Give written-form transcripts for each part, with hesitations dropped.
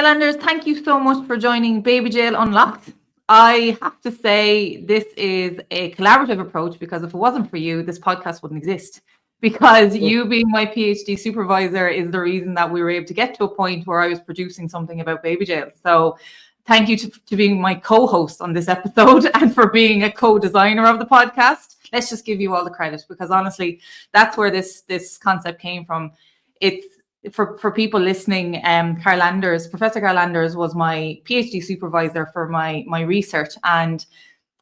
CarlAnders, thank you so much for joining Baby Jail Unlocked. I have to say this is a collaborative approach because if it wasn't for you, this podcast wouldn't exist. Because you being my PhD supervisor is the reason that we were able to get to a point where I was producing something about baby jail. So thank you to being my co-host on this episode and for being a co-designer of the podcast. Let's just give you all the credit because honestly, that's where this concept came from. It's for people listening, Professor CarlAnders was my PhD supervisor for my research, and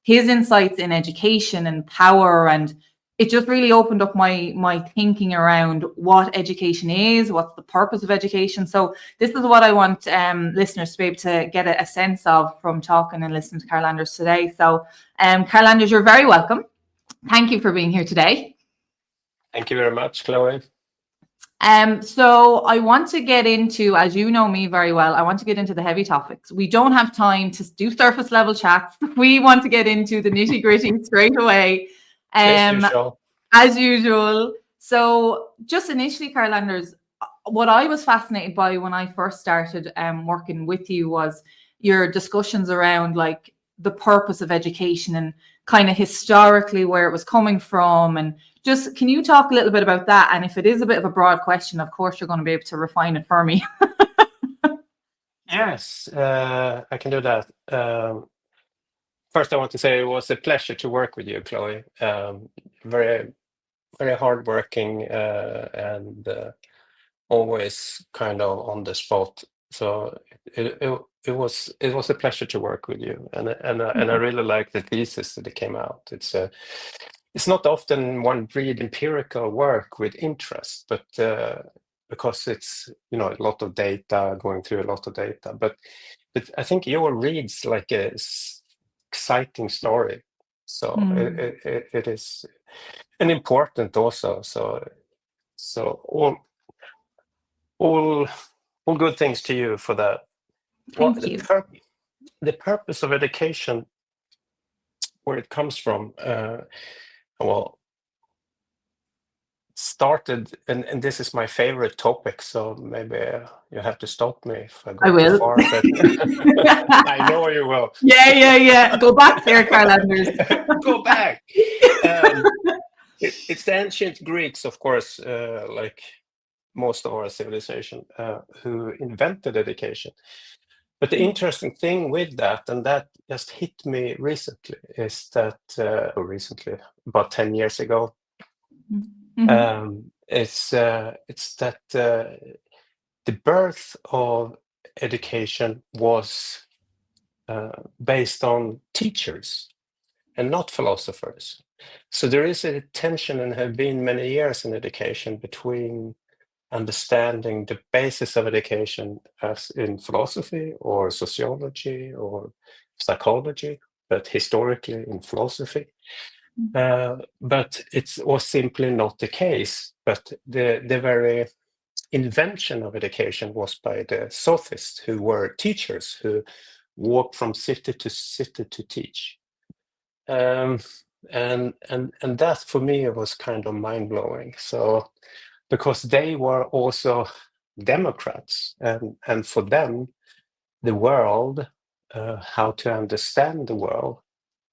his insights in education and power, and it just really opened up my thinking around what education is, what's the purpose of education. So this is what I want listeners to be able to get a sense of from talking and listening to CarlAnders today. So CarlAnders, you're very welcome. Thank you for being here today. Thank you very much, Chloe. So I want to get into, as you know me very well, I want to get into the heavy topics. We don't have time to do surface level chats. We want to get into the nitty gritty straight away. As usual. So just initially, CarlAnders, what I was fascinated by when I first started working with you was your discussions around like the purpose of education and kind of historically where it was coming from. And just, can you talk a little bit about that? And if it is a bit of a broad question, of course, you're going to be able to refine it for me. Yes, I can do that. First, I want to say it was a pleasure to work with you, Chloe. Very, very hardworking and always kind of on the spot. So it was a pleasure to work with you, and I really like the thesis that it came out. It's not often one read empirical work with interest, but because it's a lot of data, going through a lot of data. But I think your reads like a exciting story. So it is an important also. So all good things to you for that. Thank you. The purpose of education, where it comes from, started, and this is my favorite topic, so maybe you have to stop me if I go too far, but I know you will. Yeah. Go back there, CarlAnders. Go back. It's the ancient Greeks, of course, like most of our civilization, who invented education. But the interesting thing with that, and that just hit me recently, is that, about 10 years ago, it's that the birth of education was based on teachers and not philosophers. So there is a tension, and have been many years in education, between understanding the basis of education as in philosophy or sociology or psychology, but historically in philosophy. But it was simply not the case. But the very invention of education was by the sophists, who were teachers who walked from city to city to teach. And that for me was kind of mind-blowing. So because they were also Democrats, and for them the world, how to understand the world,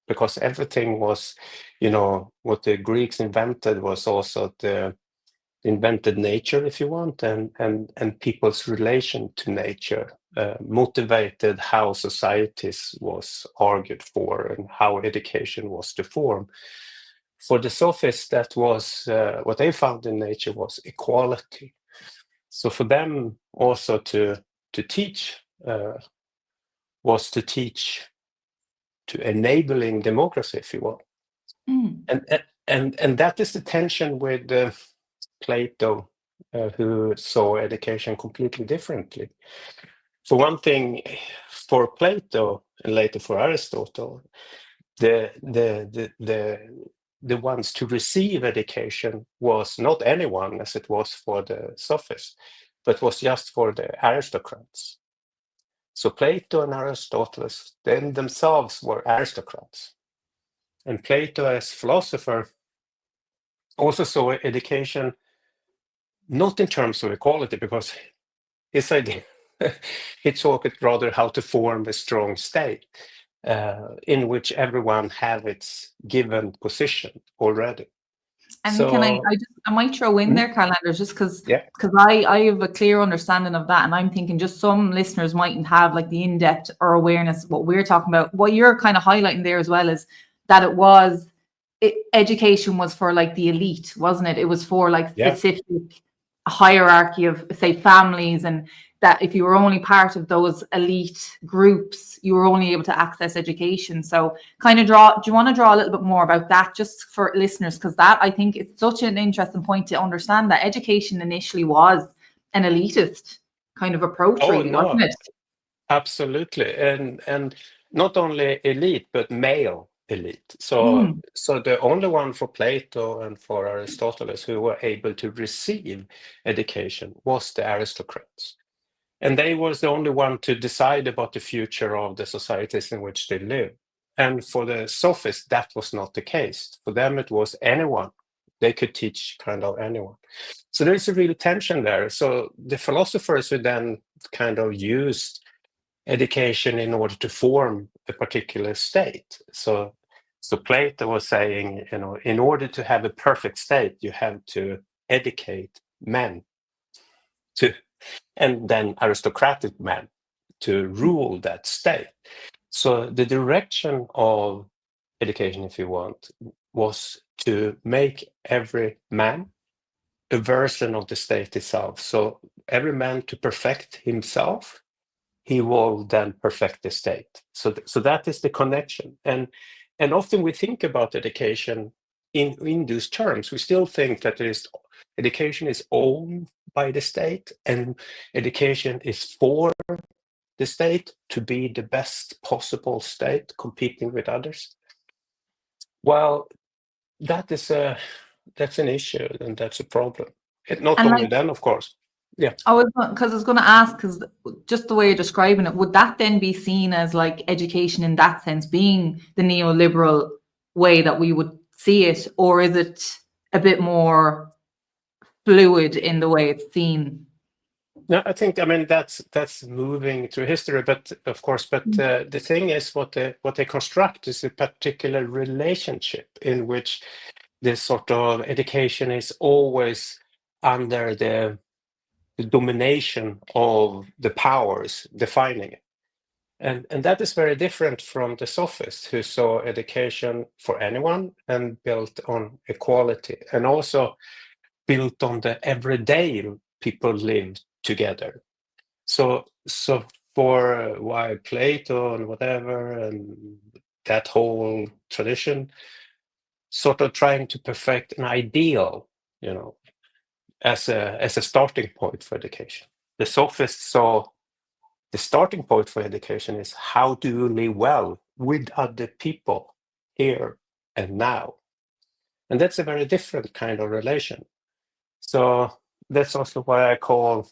because everything was, what the Greeks invented was also the invented nature, if you want, and people's relation to nature, motivated how societies was argued for and how education was to form. For the sophists, that was what they found in nature was equality. So for them also to teach was to teach to enabling democracy, if you will. And that is the tension with Plato, who saw education completely differently. For one thing, for Plato and later for Aristotle, the ones to receive education was not anyone, as it was for the sophists, but was just for the aristocrats. So Plato and Aristotle then themselves were aristocrats. And Plato, as philosopher, also saw education not in terms of equality, because his idea He taught rather how to form a strong state in which everyone have its given position already. And can I So just, I might throw in there, CarlAnders, just yeah, because I have a clear understanding of that. And I'm thinking just some listeners mightn't have like the in-depth or awareness of what we're talking about. What you're kind of highlighting there as well is that education was for like the elite, wasn't it? It was for like yeah. specific hierarchy of, say, families, and that if you were only part of those elite groups, you were only able to access education. So kind of do you want to draw a little bit more about that just for listeners? Because that, I think, it's such an interesting point to understand that education initially was an elitist kind of approach, Oh really, wasn't no, it? absolutely, and not only elite but male elite. So Mm. the only one for Plato and for Aristotle who were able to receive education was the aristocrats. And they was the only one to decide about the future of the societies in which they live. And for the sophists, that was not the case. For them, it was anyone. They could teach kind of anyone. So there's a real tension there. So the philosophers who then kind of used education in order to form a particular state. So Plato was saying, in order to have a perfect state, you have to educate men to and then aristocratic men to rule that state. So the direction of education, if you want, was to make every man a version of the state itself. So every man to perfect himself, he will then perfect the state. So that is the connection. And often we think about education in those terms. We still think that education is owned by the state, and education is for the state to be the best possible state, competing with others. Well, that's an issue, and that's a problem. Not And only like, then, of course. Yeah. I was, because I was going to ask, because just the way you're describing it, would that then be seen as like education in that sense being the neoliberal way that we would see it, or is it a bit more fluid in the way it's seen? No, I mean that's moving through history, but of course, the thing is what they construct is a particular relationship in which this sort of education is always under the domination of the powers defining it. And that is very different from the sophists who saw education for anyone and built on equality and also built on the everyday people live together. So for why Plato and whatever and that whole tradition sort of trying to perfect an ideal, as a starting point for education. The sophists saw the starting point for education is how do you live well with other people here and now. And that's a very different kind of relation. So that's also why I call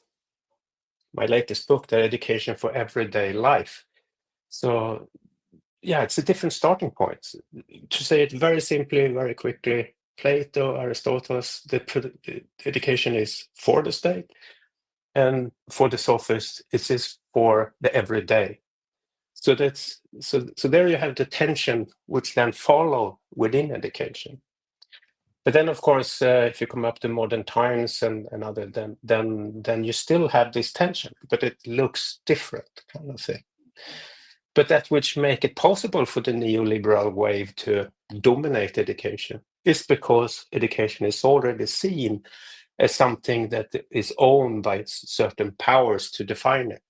my latest book the education for everyday life. So yeah, it's a different starting point. To say it very simply, very quickly, Plato, Aristotle, the education is for the state, and for the sophists, it is for the everyday. So there you have the tension which then follow within education. But then, of course, if you come up to modern times and other, then you still have this tension, but it looks different, kind of thing. But that which make it possible for the neoliberal wave to dominate education is because education is already seen as something that is owned by certain powers to define it.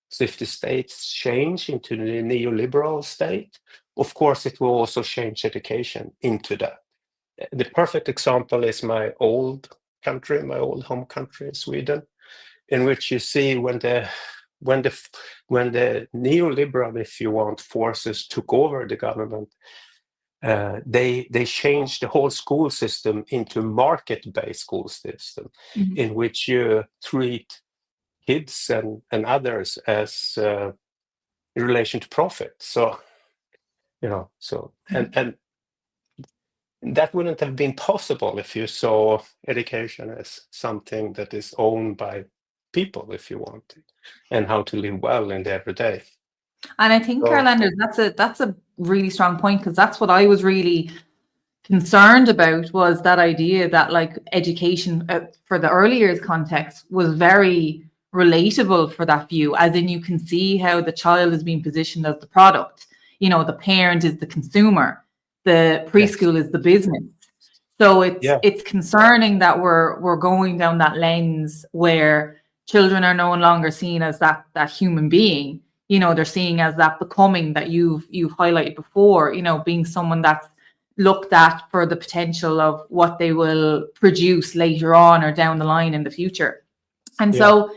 So if the states change into the neoliberal state, of course, it will also change education into that. The perfect example is my old country, my old home country, Sweden, in which you see when the neoliberal, if you want, forces took over the government, they changed the whole school system into market-based school system, in which you treat kids and others as in relation to profit. So and that wouldn't have been possible if you saw education as something that is owned by people, if you want, and how to live well in the everyday. And I think, So, CarlAnders, that's a really strong point, because that's what I was really concerned about, was that idea that like education for the early years context was very relatable for that view, as in you can see how the child is being positioned as the product. You know, the parent is the consumer, the preschool is the business. So it's concerning that we're going down that lens where children are no longer seen as that human being. You know, they're seeing as that becoming that you've highlighted before, you know, being someone that's looked at for the potential of what they will produce later on or down the line in the future. And so,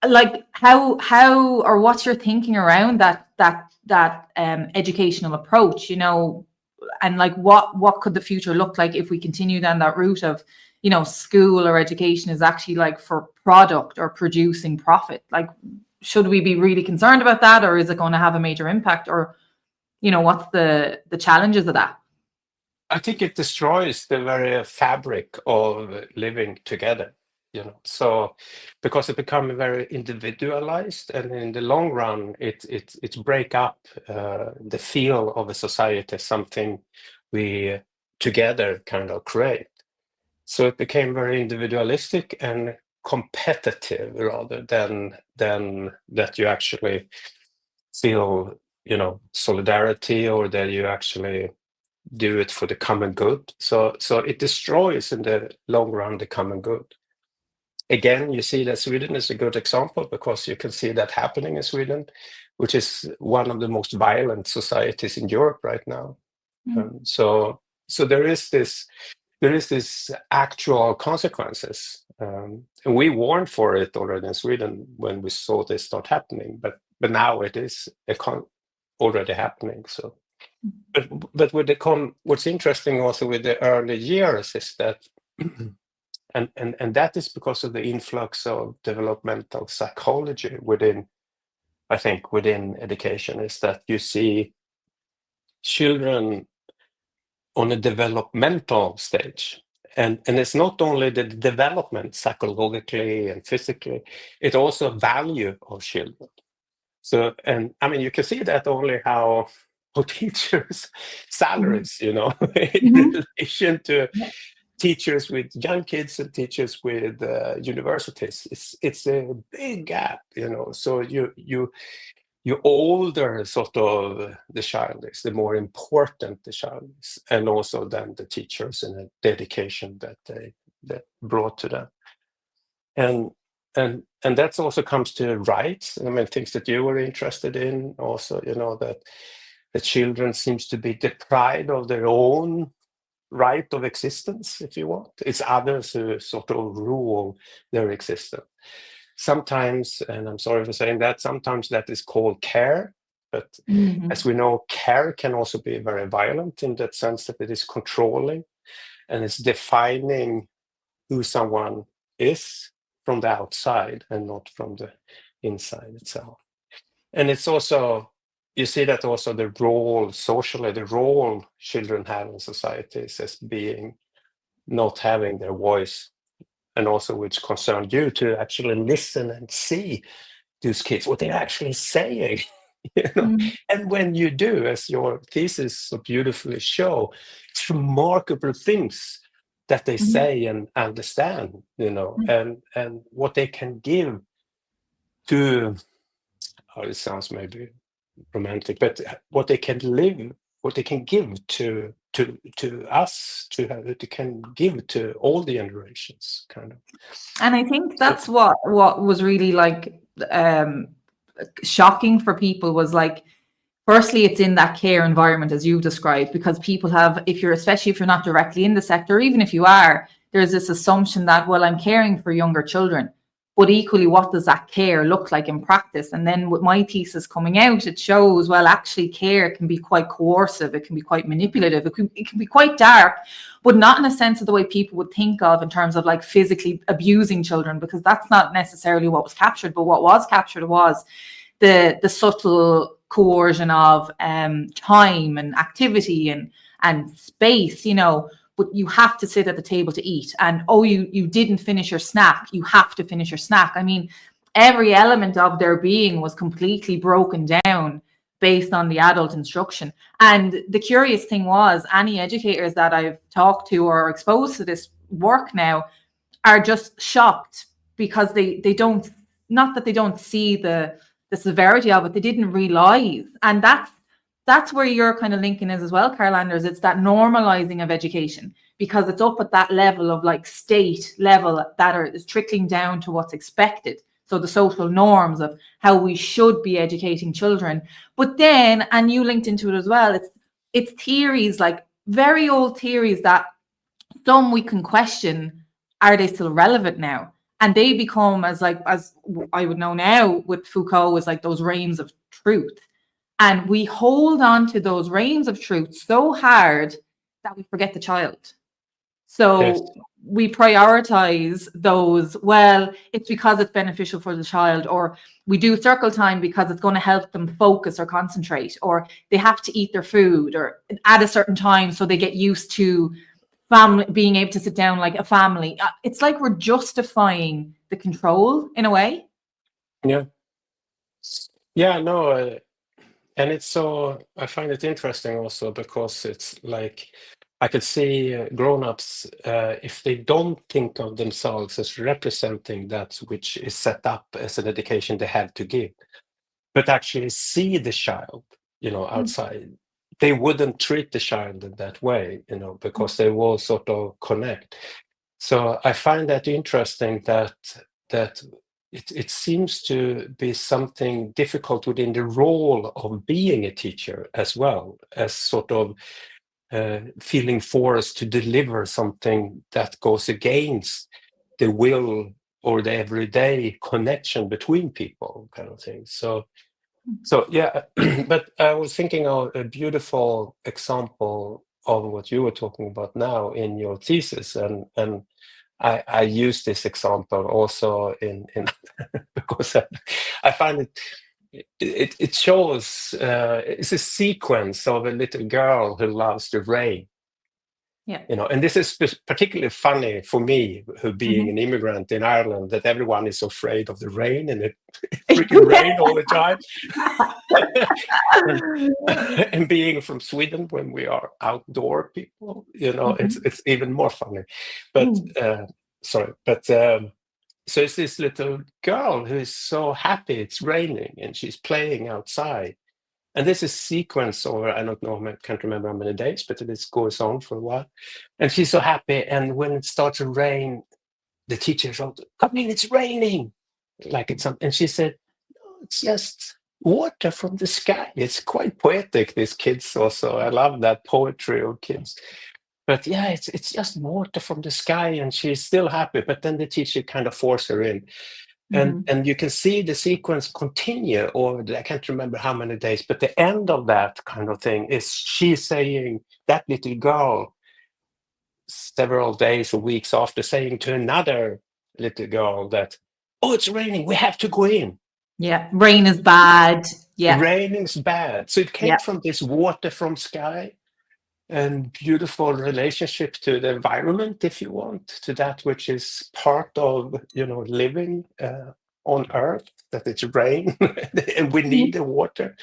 like, how or what's your thinking around that educational approach, you know, and like what could the future look like if we continue down that route of, you know, school or education is actually like for product or producing profit? Like, should we be really concerned about that, or is it going to have a major impact, or, you know, what's the challenges of that? I think it destroys the very fabric of living together, you know. So because it becomes very individualized, and in the long run, it break up the feel of a society as something we together kind of create. So it became very individualistic and competitive rather than that you actually feel, you know, solidarity, or that you actually do it for the common good. So it destroys in the long run the common good. Again, you see that Sweden is a good example, because you can see that happening in Sweden, which is one of the most violent societies in Europe right now. So there is this actual consequences, and we warned for it already in Sweden when we saw this start happening. But now it is already happening. So. But with what's interesting also with the early years is that, and that is because of the influx of developmental psychology within education, is that you see children on a developmental stage. And it's not only the development psychologically and physically, it's also value of children. So, and I mean, you can see that only how teachers' salaries, you know, in relation to teachers with young kids and teachers with universities, it's a big gap, you know. So you older sort of the child is, the more important the child is, and also then the teachers and the dedication that brought to them. And that also comes to rights. I mean, things that you were interested in also, you know, that the children seems to be deprived of their own right of existence, if you want. It's others who sort of rule their existence. Sometimes, and I'm sorry for saying that, sometimes that is called care. But as we know, care can also be very violent in that sense that it is controlling and it's defining who someone is from the outside and not from the inside itself. And it's also, you see that also the role socially, the role children have in societies as being not having their voice, and also which concerned you to actually listen and see those kids, what they're actually saying. You know? And when you do, as your thesis so beautifully show, it's remarkable things that they say and understand, you know, and what they can give to, oh, it sounds maybe romantic, but what they can live, what they can give to us, they can give to all the generations, kind of. And I think that's what was really like shocking for people, was like, firstly, it's in that care environment as you've described, because people have, especially if you're not directly in the sector, or even if you are, there's this assumption that, well, I'm caring for younger children, but equally, what does that care look like in practice? And then with my thesis coming out, it shows, well, actually care can be quite coercive, it can be quite manipulative, it can be quite dark, but not in a sense of the way people would think of in terms of like physically abusing children, because that's not necessarily what was captured. But what was captured was the subtle coercion of time and activity and space, you know. but you have to sit at the table to eat. And, oh, you didn't finish your snack. You have to finish your snack. I mean, every element of their being was completely broken down based on the adult instruction. And the curious thing was, any educators that I've talked to or are exposed to this work now are just shocked, because they don't, not that they don't see the severity of it, they didn't realize. And that's where you're kind of linking is as well, CarlAnders. It's that normalizing of education, because it's up at that level of like state level that is trickling down to what's expected. So the social norms of how we should be educating children. But then, and you linked into it as well, it's theories, like very old theories that some we can question, are they still relevant now? And they become, as I would know now with Foucault, is like those reigns of truth. And we hold on to those reigns of truth so hard that we forget the child. So Yes. we prioritize those, well, it's because it's beneficial for the child, or we do circle time because it's going to help them focus or concentrate, or they have to eat their food or at a certain time so they get used to family, being able to sit down like a family. It's like we're justifying the control in a way. Yeah. Yeah, no, and it's so, I find it interesting also because it's like, I could see grown-ups, if they don't think of themselves as representing that which is set up as an education they have to give, but actually see the child, outside, they wouldn't treat the child in that way, because they will sort of connect. So I find that interesting that it seems to be something difficult within the role of being a teacher as well, as sort of feeling forced to deliver something that goes against the will or the everyday connection between people, kind of thing. So yeah, but I was thinking of a beautiful example of what you were talking about now in your thesis, and I use this example also in because I find it shows it's a sequence of a little girl who loves the rain. Yeah. And this is particularly funny for me, who being an immigrant in Ireland, that everyone is afraid of the rain, and it freaking rain all the time. and being from Sweden, when we are outdoor people, it's even more funny. But sorry, but so it's this little girl who is so happy it's raining, and she's playing outside. And this is sequence over, I don't know, I can't remember how many days, but it goes on for a while. And she's so happy. And when it starts to rain, the teacher shouted, "Come in, it's raining." Like it's something. And she said, "No, it's just water from the sky." It's quite poetic, these kids also. I love that poetry of kids. But yeah, it's just water from the sky, and she's still happy. But then the teacher kind of forced her in. And you can see the sequence continue over, I can't remember how many days, but the end of that kind of thing is she saying, that little girl, several days or weeks after, saying to another little girl that, "Oh, it's raining, we have to go in." Yeah, rain is bad. Yeah. Raining's bad. So it came from this water from sky and beautiful relationship to the environment, if you want, to that which is part of, living on Earth, that it's rain and we need the water.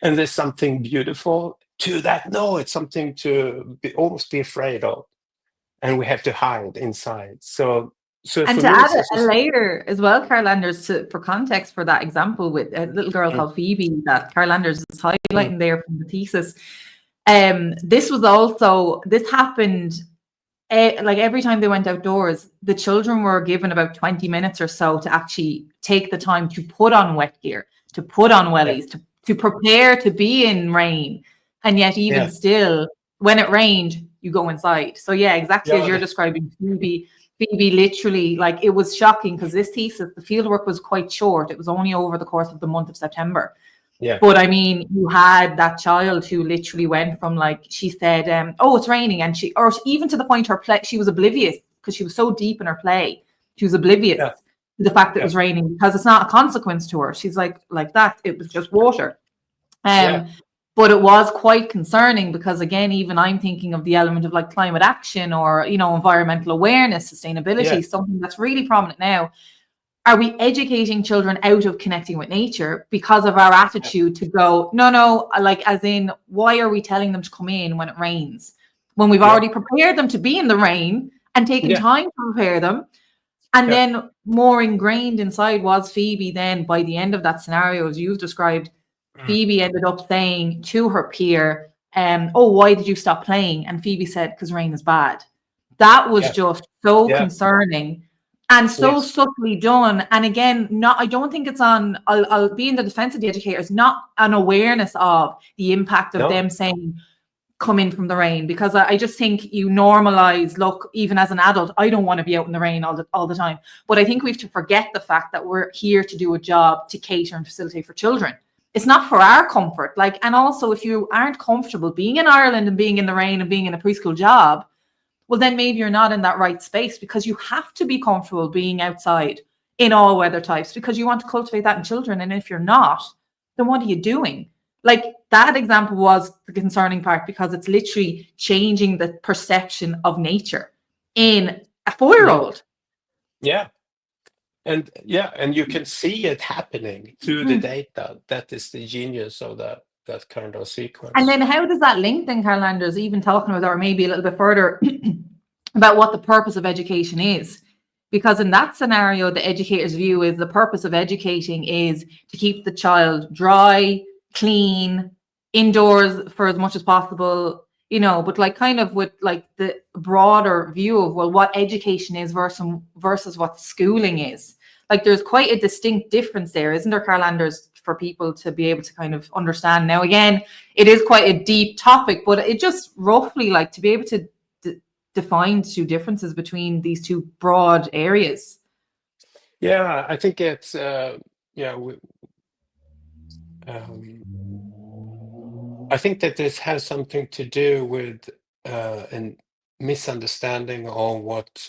And there's something beautiful to that. No, it's something to almost be afraid of. And we have to hide inside. So And for to me, add it's a layer as well, CarlAnders, for context for that example with a little girl called Phoebe that CarlAnders is highlighting there from the thesis. This happened like every time they went outdoors, the children were given about 20 minutes or so to actually take the time to put on wet gear, to put on wellies, to prepare to be in rain. And yet even still, when it rained, you go inside. So yeah, exactly as you're describing, Phoebe literally, like, it was shocking because this thesis, the fieldwork was quite short. It was only over the course of the month of September. Yeah. But I mean, you had that child who literally went from, like, she said, "Oh, it's raining," and or even to the point she was oblivious because she was so deep in her play. She was oblivious to the fact that it was raining because it's not a consequence to her. She's like that. It was just water. But it was quite concerning because, again, even I'm thinking of the element of like climate action or, you know, environmental awareness, sustainability, something that's really prominent now. Are we educating children out of connecting with nature because of our attitude to go, no, like, as in, why are we telling them to come in when it rains? When we've already prepared them to be in the rain and taken time to prepare them. And then more ingrained inside was Phoebe then, by the end of that scenario, as you've described, Phoebe ended up saying to her peer, oh, why did you stop playing? And Phoebe said, because rain is bad. That was just so concerning and so subtly done. And again, I don't think it's on, I'll be in the defense of the educators, not an awareness of the impact of them saying, come in from the rain, because I just think you normalize, look, even as an adult, I don't want to be out in the rain all the time. But I think we have to forget the fact that we're here to do a job to cater and facilitate for children. It's not for our comfort. Like, and also, if you aren't comfortable being in Ireland and being in the rain and being in a preschool job, well, then maybe you're not in that right space, because you have to be comfortable being outside in all weather types, because you want to cultivate that in children. And if you're not, then what are you doing? Like, that example was the concerning part, because it's literally changing the perception of nature in a 4-year-old. Yeah. And you can see it happening through the data. That is the genius of that kind of sequence. And then how does that link then, CarlAnders, even talking about, or maybe a little bit further, about what the purpose of education is? Because in that scenario, the educator's view is the purpose of educating is to keep the child dry, clean, indoors for as much as possible, you know, but like kind of with like the broader view of, well, what education is versus what schooling is. Like, there's quite a distinct difference there, isn't there, CarlAnders, for people to be able to kind of understand? Now, again, it is quite a deep topic, but it just roughly, like, to be able to define two differences between these two broad areas. Yeah, I think it's I think that this has something to do with a misunderstanding of what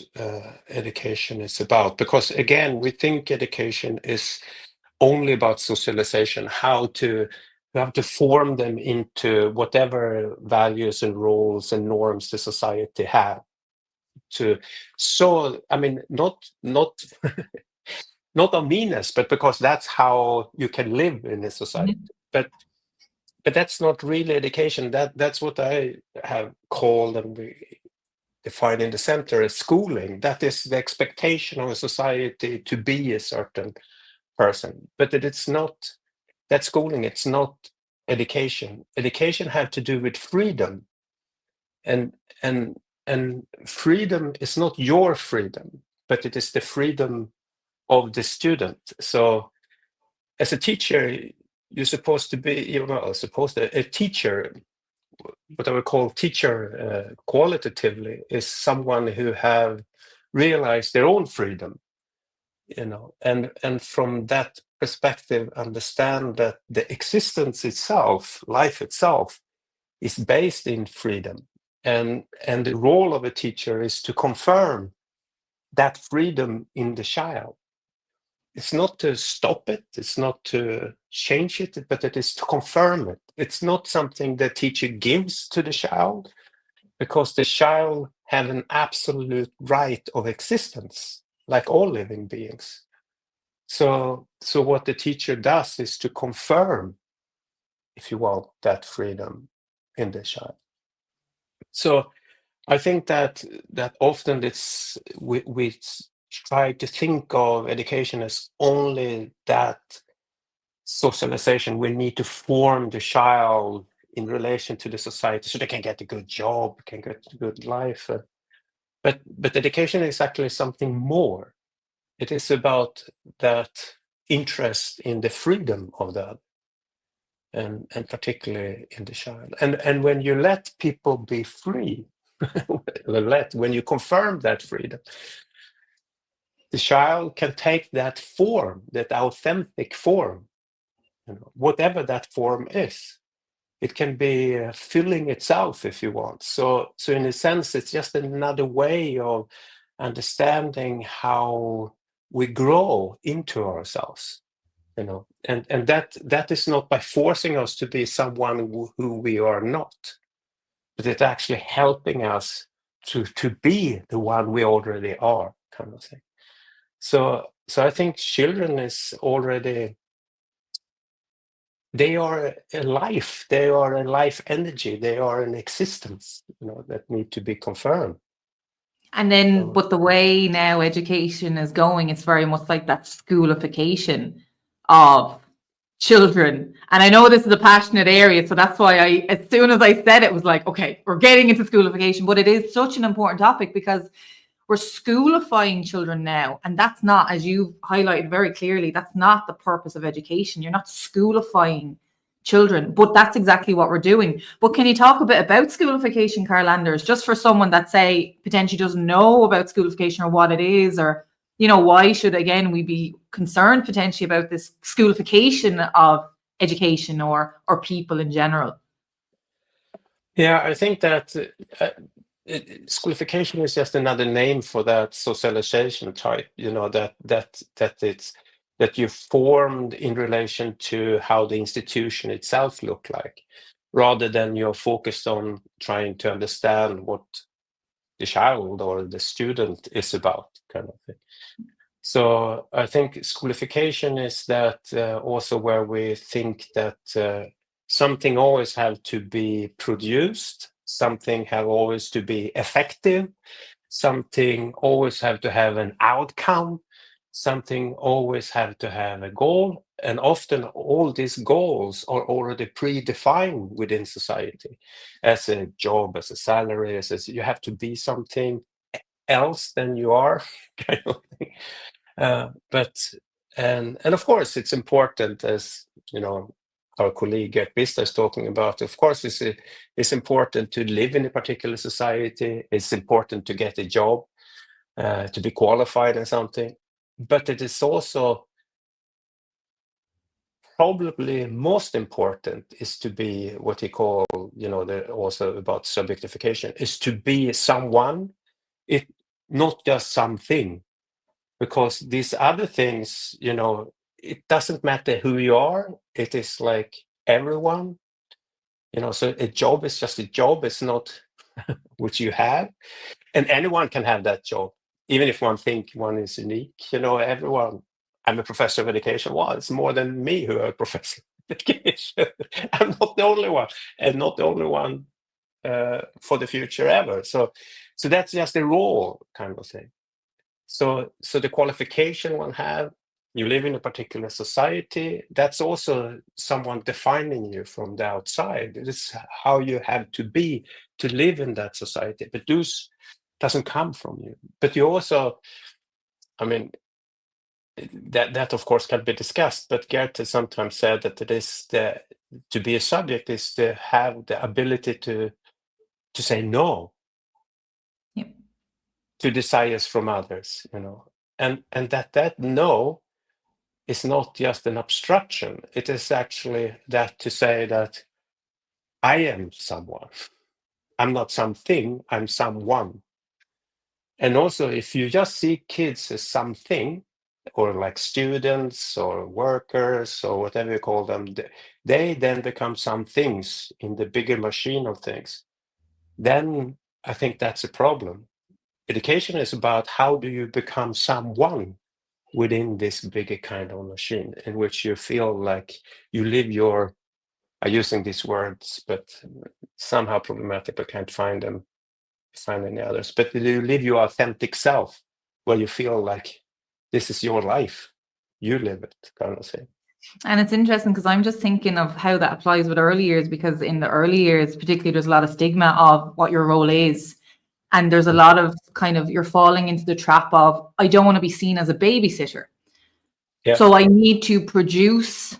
education is about. Because again, we think education is only about socialization, how to form them into whatever values and rules and norms the society have. So I mean, not not on meanness, but because that's how you can live in a society. But that's not really education. That's what I have called, and we define in the center, as schooling. That is the expectation of a society to be a certain person. But it's not that schooling. It's not education. Education have to do with freedom, and freedom is not your freedom, but it is the freedom of the student. So as a teacher, you're supposed to be, a teacher, what I would call teacher qualitatively, is someone who have realized their own freedom, and from that perspective, understand that the existence itself, life itself, is based in freedom. And the role of a teacher is to confirm that freedom in the child. It's not to stop it, it's not to change it, but it is to confirm it. It's not something the teacher gives to the child, because the child have an absolute right of existence, like all living beings. So what the teacher does is to confirm, if you want, that freedom in the child. So I think that often we try to think of education as only that socialization. We need to form the child in relation to the society so they can get a good job, can get a good life. But education is actually something more. It is about that interest in the freedom of that, and particularly in the child. And when you let people be free, when you confirm that freedom, the child can take that form, that authentic form, whatever that form is. It can be filling itself, if you want. So in a sense, it's just another way of understanding how we grow into ourselves. you know, and that is not by forcing us to be someone who we are not, but it's actually helping us to be the one we already are, kind of thing. So I think children is already, they are a life, they are a life energy, they are an existence, you know, that need to be confirmed. And then, but the way now education is going, it's very much like that schoolification of children. And I know this is a passionate area, so that's why as soon as I said it, was like, okay, we're getting into schoolification, but it is such an important topic because we're schoolifying children now. And that's not, as you've highlighted very clearly, that's not the purpose of education. You're not schoolifying children, but that's exactly what we're doing. But can you talk a bit about schoolification, CarlAnders, just for someone that, say, potentially doesn't know about schoolification or what it is, or, you know, why should, again, we be concerned potentially about this schoolification of education or people in general? Yeah, I think that schoolification is just another name for that socialization type, you know, that you formed in relation to how the institution itself look like, rather than you're focused on trying to understand what the child or the student is about, kind of thing. So I think schoolification is that also where we think that something always have to be produced, something have always to be effective, something always have to have an outcome, something always have to have a goal, and often all these goals are already predefined within society as a job, as a salary, as you have to be something else than you are, kind of thing. But and of course it's important, as you know, our colleague Gert Bister is talking about. Of course, it's important to live in a particular society. It's important to get a job, to be qualified in something. But it is also probably most important is to be what he call, you know, also about subjectification, is to be someone. It not just something. Because these other things, you know, it doesn't matter who you are. It is like everyone, you know, so a job is just a job. It's not what you have. And anyone can have that job, even if one think one is unique. You know, everyone, I'm a professor of education. Well, it's more than me who are a professor of education. I'm not the only one, and not the only one for the future ever. So that's just a role kind of thing. So the qualification one have, you live in a particular society, that's also someone defining you from the outside. It is how you have to be to live in that society. But those doesn't come from you. But you also, I mean, that of course can be discussed, but Gert has sometimes said that it is to be a subject is to have the ability to say no. Yep. To desires from others, you know, and that no is not just an obstruction. It is actually that to say that I am someone. I'm not something, I'm someone. And also, if you just see kids as something, or like students or workers or whatever you call them, they then become some things in the bigger machine of things. Then I think that's a problem. Education is about how do you become someone within this bigger kind of machine in which you feel like you live your, I'm using these words, but somehow problematic, but can't find any others. But you live your authentic self, where you feel like this is your life, you live it, kind of thing. And it's interesting because I'm just thinking of how that applies with early years, because in the early years, particularly, there's a lot of stigma of what your role is. And there's a lot of kind of, you're falling into the trap of, I don't want to be seen as a babysitter. Yeah. So I need to produce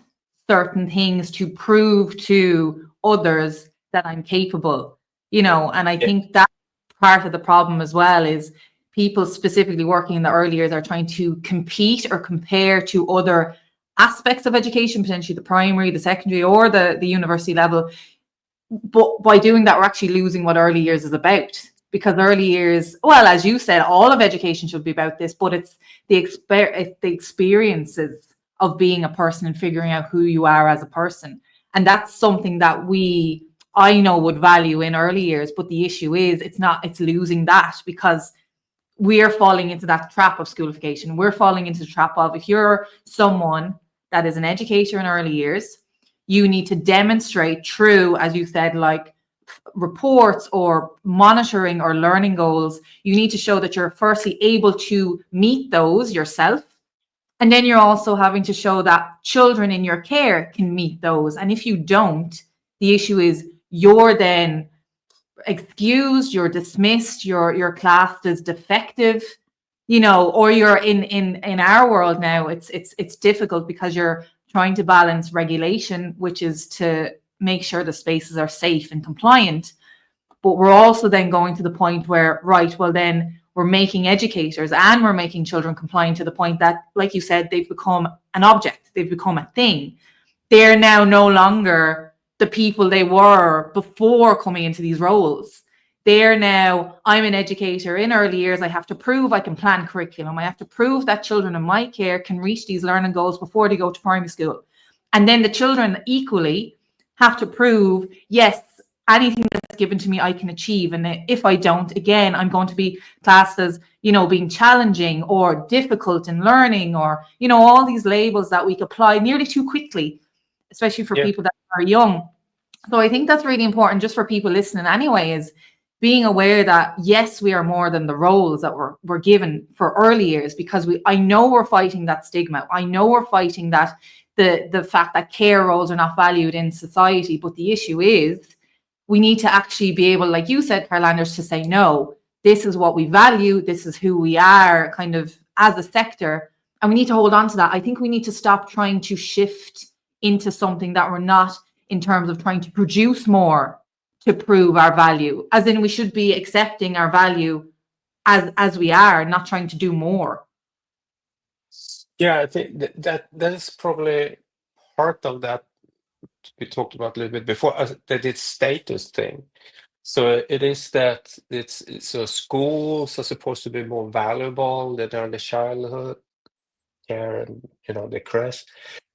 certain things to prove to others that I'm capable, you know, and I think that part of the problem as well is people specifically working in the early years are trying to compete or compare to other aspects of education, potentially the primary, the secondary, or the university level. But by doing that, we're actually losing what early years is about. Because early years, well, as you said, all of education should be about this, but it's the experiences of being a person and figuring out who you are as a person. And that's something that I know would value in early years. But the issue is it's losing that, because we're falling into that trap of schoolification. We're falling into the trap of, if you're someone that is an educator in early years, you need to demonstrate through, as you said, like reports or monitoring or learning goals. You need to show that you're firstly able to meet those yourself. And then you're also having to show that children in your care can meet those. And if you don't, the issue is you're then excused, you're dismissed, you're classed as defective, or you're in our world now, it's difficult because you're trying to balance regulation, which is to make sure the spaces are safe and compliant. But we're also then going to the point where, right, well, then we're making educators and we're making children compliant to the point that, like you said, they've become an object, they've become a thing. They're now no longer the people they were before coming into these roles. They're now, I'm an educator in early years. I have to prove I can plan curriculum. I have to prove that children in my care can reach these learning goals before they go to primary school. And then the children equally have to prove, yes, anything that's given to me, I can achieve. And if I don't, again, I'm going to be classed as, being challenging or difficult in learning, or, all these labels that we apply nearly too quickly, especially for people that are young. So I think that's really important just for people listening anyway, is being aware that, yes, we are more than the roles that we're given for early years, because I know we're fighting that stigma. I know we're fighting that the fact that care roles are not valued in society. But the issue is we need to actually be able, like you said, CarlAnders, to say, no, this is what we value. This is who we are kind of as a sector. And we need to hold on to that. I think we need to stop trying to shift into something that we're not, in terms of trying to produce more to prove our value. As in, we should be accepting our value as we are, not trying to do more. Yeah, I think that is probably part of that we talked about a little bit before, that it's status thing. So it is that so schools are supposed to be more valuable than early childhood care and the crash.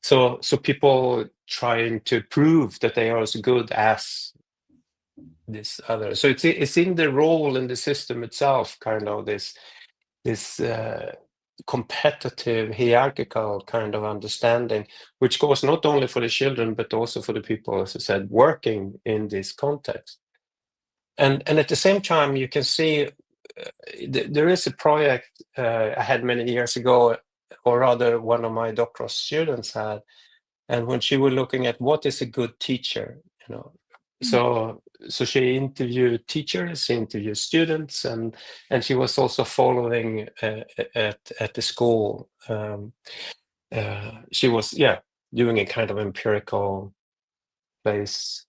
So people trying to prove that they are as good as this other. So it's in the role in the system itself, kind of this competitive hierarchical kind of understanding, which goes not only for the children but also for the people, as I said, working in this context. And at the same time, you can see there is a project I had many years ago, or rather one of my doctoral students had, and when she was looking at what is a good teacher, so she interviewed teachers, interviewed students, and she was also following at the school. She was doing a kind of empirical based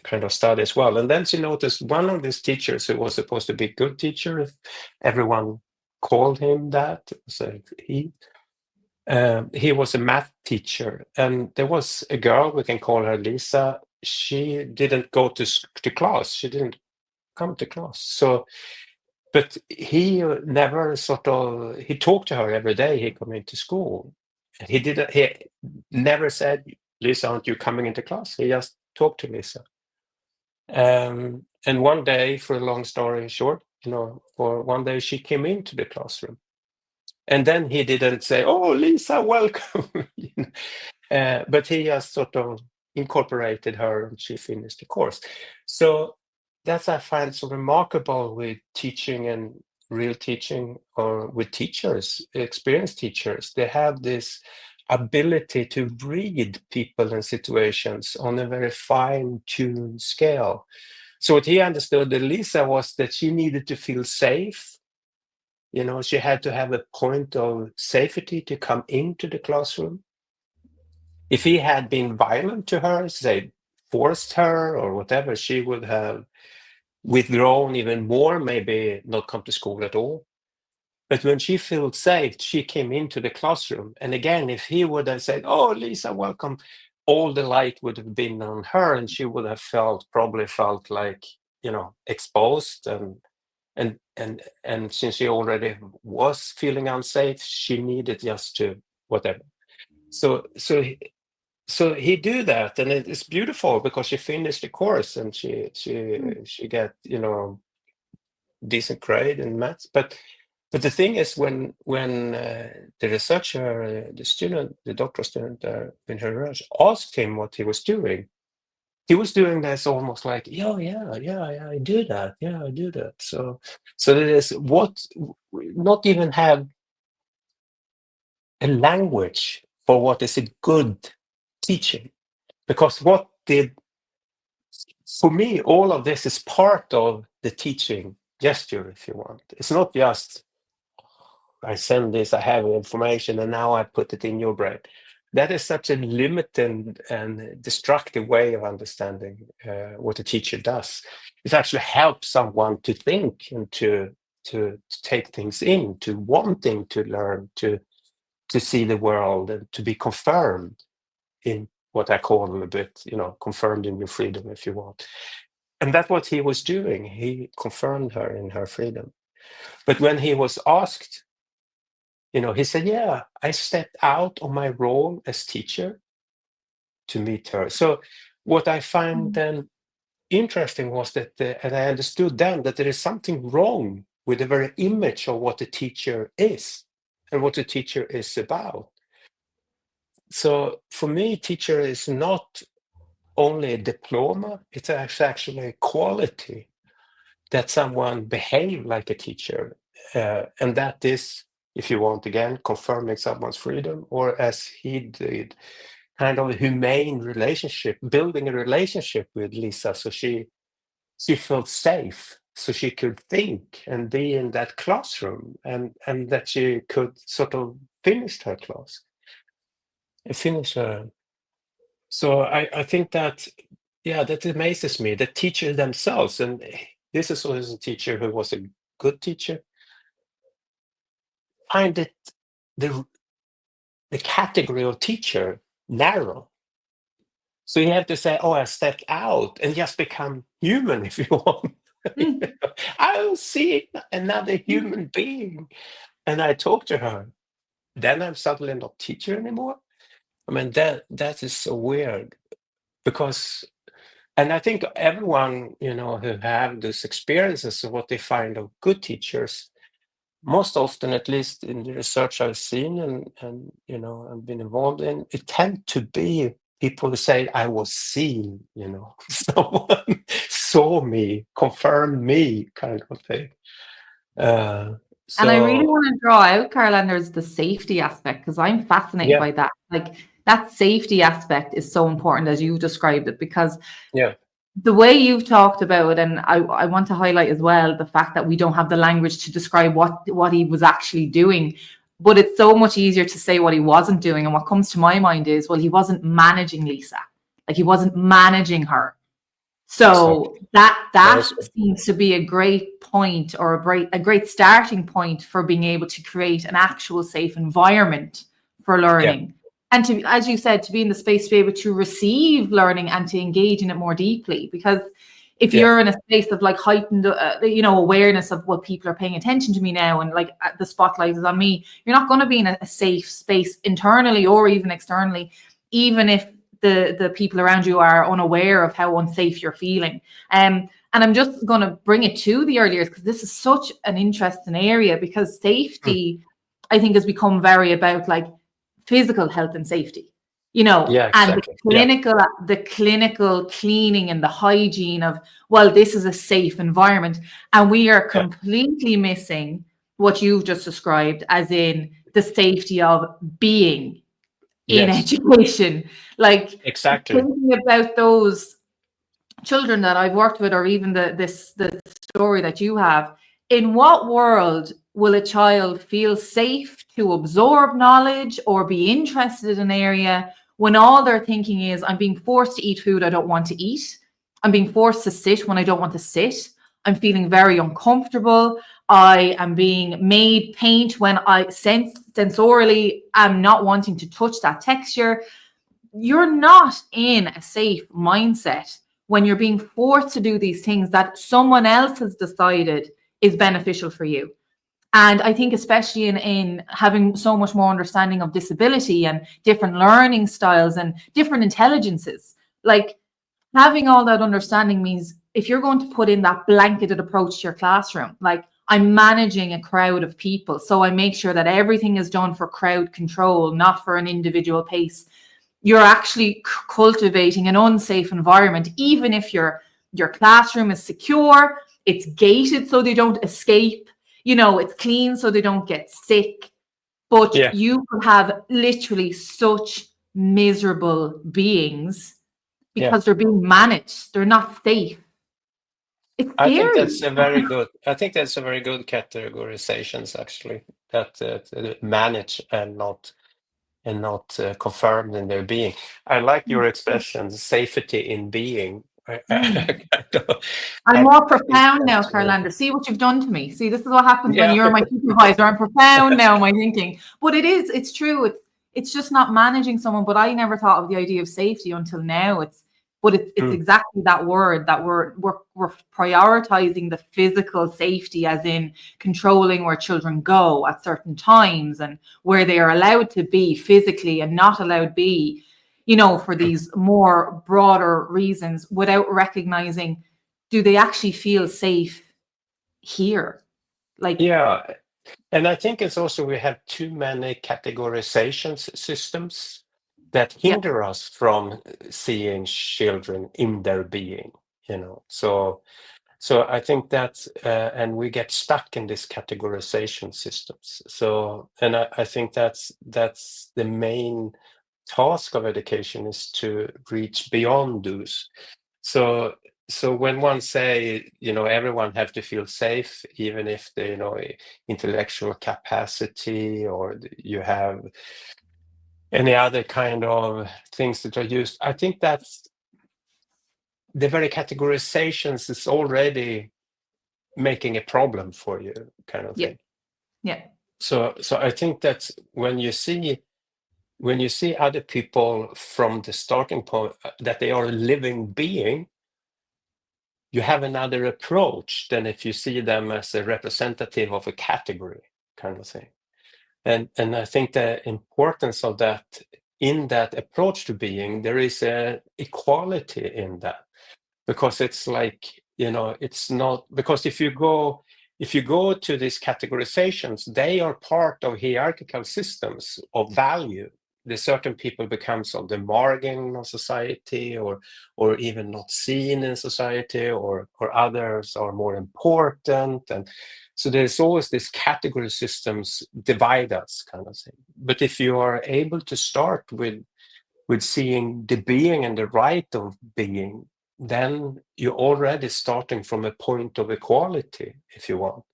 kind of study as well. And then she noticed one of these teachers, who was supposed to be a good teacher, if everyone called him that, so he was a math teacher, and there was a girl, we can call her Lisa. She didn't go to class. She didn't come to class. So, but he never he talked to her every day. He come into school. He never said, "Lisa, aren't you coming into class?" He just talked to Lisa. And one day, for a long story short, for one day she came into the classroom. And then he didn't say, "Oh, Lisa, welcome." But he just sort of incorporated her, and she finished the course. So that's, I find, so remarkable with teaching and real teaching, or with teachers, experienced teachers. They have this ability to read people and situations on a very fine-tuned scale. So what he understood, that Lisa, was that she needed to feel safe. She had to have a point of safety to come into the classroom. If he had been violent to her, say, forced her or whatever, she would have withdrawn even more, maybe not come to school at all. But when she felt safe, she came into the classroom. And again, if he would have said, "Oh, Lisa, welcome," all the light would have been on her, and she would have probably felt like, exposed. And since she already was feeling unsafe, she needed just to whatever. so he do that, and it's beautiful because she finished the course and she get, you know, decent grade in maths. But the thing is, when the researcher, the student, the doctoral student in her research asked him what he was doing, he was doing this almost like, yeah, I do that, yeah, I do that. So it is what, not even have a language for what is a good teaching, because what did, for me, all of this is part of the teaching gesture, if you want. It's not just I send this, I have information, and now I put it in your brain. That is such a limited and destructive way of understanding what a teacher does. It actually helps someone to think and to take things in, to wanting to learn, to see the world, and to be confirmed in what I call a bit, you know, confirmed in your freedom, if you want. And that's what he was doing. He confirmed her in her freedom. But when he was asked, you know, he said, yeah, I stepped out of my role as teacher to meet her. So what I find then interesting was that, and I understood then that there is something wrong with the very image of what a teacher is and what a teacher is about. So for me, teacher is not only a diploma, it's actually a quality that someone behave like a teacher. And that is, if you want, again, confirming someone's freedom, or as he did, kind of a humane relationship, building a relationship with Lisa, so she felt safe, so she could think and be in that classroom, and that she could sort of finish her class, finish her. So I think that, yeah, that amazes me, the teachers themselves, and this is always a teacher who was a good teacher, find it the category of teacher narrow. So you have to say, oh, I stepped out and just become human, if you want. You know, I will see another human being. And I talk to her. Then I'm suddenly not teacher anymore. I mean, that is so weird, because, and I think everyone, you know, who have these experiences of what they find of good teachers, most often, at least in the research I've seen and you know, I've been involved in, it tend to be people who say, I was seen, you know, someone saw me, confirmed me, kind of thing. And I really So want to draw out, CarlAnders, the safety aspect, because I'm fascinated yeah, by that. Like that safety aspect is so important as you've described it, because yeah, the way you've talked about it, and I want to highlight as well the fact that we don't have the language to describe what he was actually doing. But it's so much easier to say what he wasn't doing. And what comes to my mind is, well, he wasn't managing Lisa. Like he wasn't managing her. exactly. So that Nice one. seems to be a great point, or a great starting point for being able to create an actual safe environment for Yeah, learning. And to, as you said, to be in the space to be able to receive learning and to engage in it more deeply. Because if yeah, you're in a space of like heightened, you know, awareness of what people are paying attention to me now, and like the spotlight is on me, you're not going to be in a safe space internally or even externally, even if the people around you are unaware of how unsafe you're feeling. And I'm just going to bring it to the early years, because this is such an interesting area, because mm, safety, I think, has become very about like physical health and safety, you know, yeah, and exactly. Yeah, the clinical cleaning and the hygiene of, well, this is a safe environment. And we are yeah, completely missing what you've just described, as in the safety of being in yes, education. Like exactly. thinking about those children that I've worked with, or even the story that you have, in what world will a child feel safe to absorb knowledge or be interested in an area when all they're thinking is, I'm being forced to eat food I don't want to eat, I'm being forced to sit when I don't want to sit, I'm feeling very uncomfortable, I am being made paint when I sensorily am not wanting to touch that texture. You're not in a safe mindset when you're being forced to do these things that someone else has decided is beneficial for you. And I think especially in having so much more understanding of disability and different learning styles and different intelligences, like having all that understanding means if you're going to put in that blanketed approach to your classroom, like I'm managing a crowd of people, so I make sure that everything is done for crowd control, not for an individual pace. You're actually cultivating an unsafe environment, even if your classroom is secure, it's gated so they don't escape, it's clean so they don't get sick. But Yeah, you could have literally such miserable beings yeah. because they're being managed. They're not safe. It's I think scary. that's a very good. I think that's a very good categorizations actually. That manage and not confirmed in their being. I like your expression, safety in being. Mm. Kind of- I'm I more think profound now, that's CarlAnders. See what you've done to me. See, this is what happens when yeah. you're my supervisor. I'm profound now in my thinking. But it's true. It's just not managing someone. But I never thought of the idea of safety until now. It's Mm. exactly that word that we're prioritizing the physical safety, as in controlling where children go at certain times and where they are allowed to be physically and not allowed be, for these more broader reasons, without recognizing, do they actually feel safe here? Like, Yeah, and I think it's also we have too many categorization systems that yeah, hinder us from seeing children in their being, So I think that's, and we get stuck in this categorization systems. So, and I think that's the main task of education is to reach beyond those. So, so when one say, everyone have to feel safe, even if they, intellectual capacity or you have any other kind of things that are used, I think that's the very categorizations is already making a problem for you, kind of yeah, thing. yeah, So I think that when you see other people from the starting point that they are a living being, you have another approach than if you see them as a representative of a category, kind of thing. And I think the importance of that, in that approach to being, there is a equality in that, because it's like, it's not, because if you go to these categorizations, they are part of hierarchical systems of value. The certain people becomes on the margin of society, or even not seen in society, or others are more important. And so there's always this category systems divide us, kind of thing. But if you are able to start with seeing the being and the right of being, then you're already starting from a point of equality, if you want.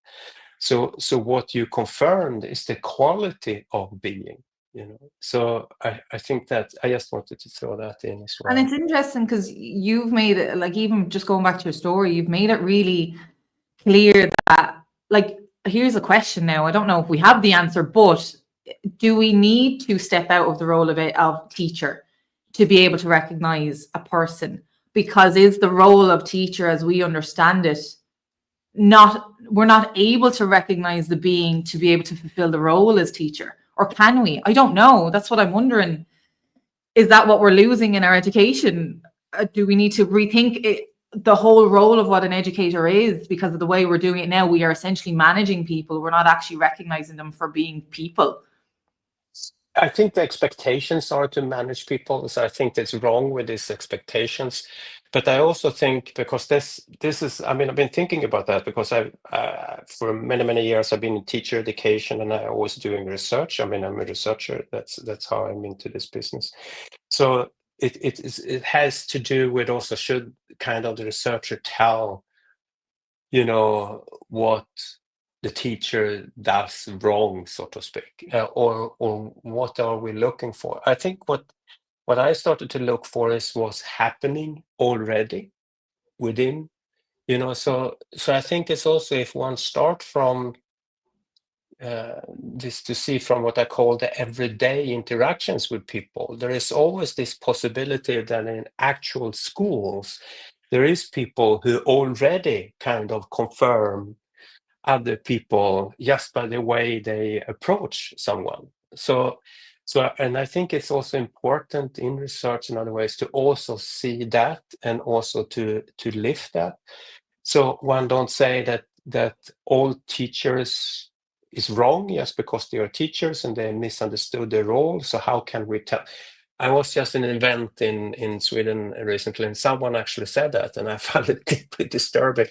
So what you confirmed is the quality of being, So I think that I just wanted to throw that in as and well. it's interesting because you've made it, like, even just going back to your story, you've made it really clear that, like, here's a question now. I don't know if we have the answer, but do we need to step out of the role of teacher to be able to recognize a person? Because is the role of teacher, as we understand it, we're not able to recognize the being to be able to fulfill the role as teacher? Or can we? I don't know. That's what I'm wondering. Is that what we're losing in our education? Do we need to rethink the whole role of what an educator is? Because of the way we're doing it now, we are essentially managing people. We're not actually recognizing them for being people. I think the expectations are to manage people, so I think that's wrong with these expectations. But I also think, because this is, I mean, I've been thinking about that because I've for many years I've been in teacher education, and I'm always doing research. I mean, I'm a researcher. That's how I'm into this business. So it has to do with also, should kind of the researcher tell, what the teacher does wrong, so to speak, or what are we looking for? I think what I started to look for is what's happening already within, So I think it's also, if one start from this, to see from what I call the everyday interactions with people, there is always this possibility that in actual schools there is people who already kind of confirm other people just by the way they approach someone. So, and I think it's also important in research in other ways to also see that and also to lift that. So one don't say that all teachers is wrong just because they are teachers and they misunderstood their role. So how can we tell? I was just in an event in Sweden recently, and someone actually said that, and I found it deeply disturbing.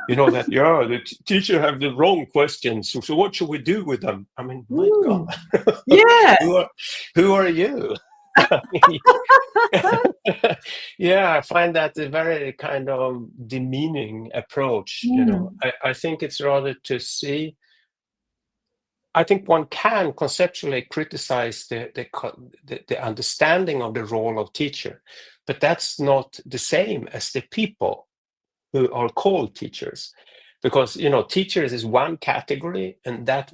You know that, yeah, the teacher have the wrong questions. So what should we do with them? I mean, my God, Yeah. who are you? I mean, yeah, I find that a very kind of demeaning approach. You know, I think it's rather to see. I think one can conceptually criticize the understanding of the role of teacher, but that's not the same as the people who are called teachers, because teachers is one category, and that,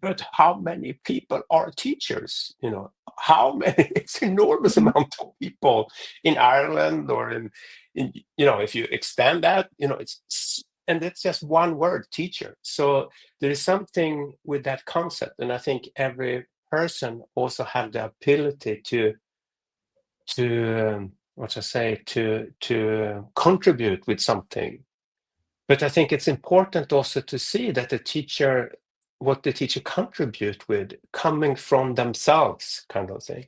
but how many people are teachers? How many? It's enormous amount of people in Ireland, or in if you extend that, and it's just one word, teacher. So there is something with that concept, and I think every person also have the ability to what I say, to contribute with something. But I think it's important also to see that what the teacher contribute with coming from themselves, kind of thing.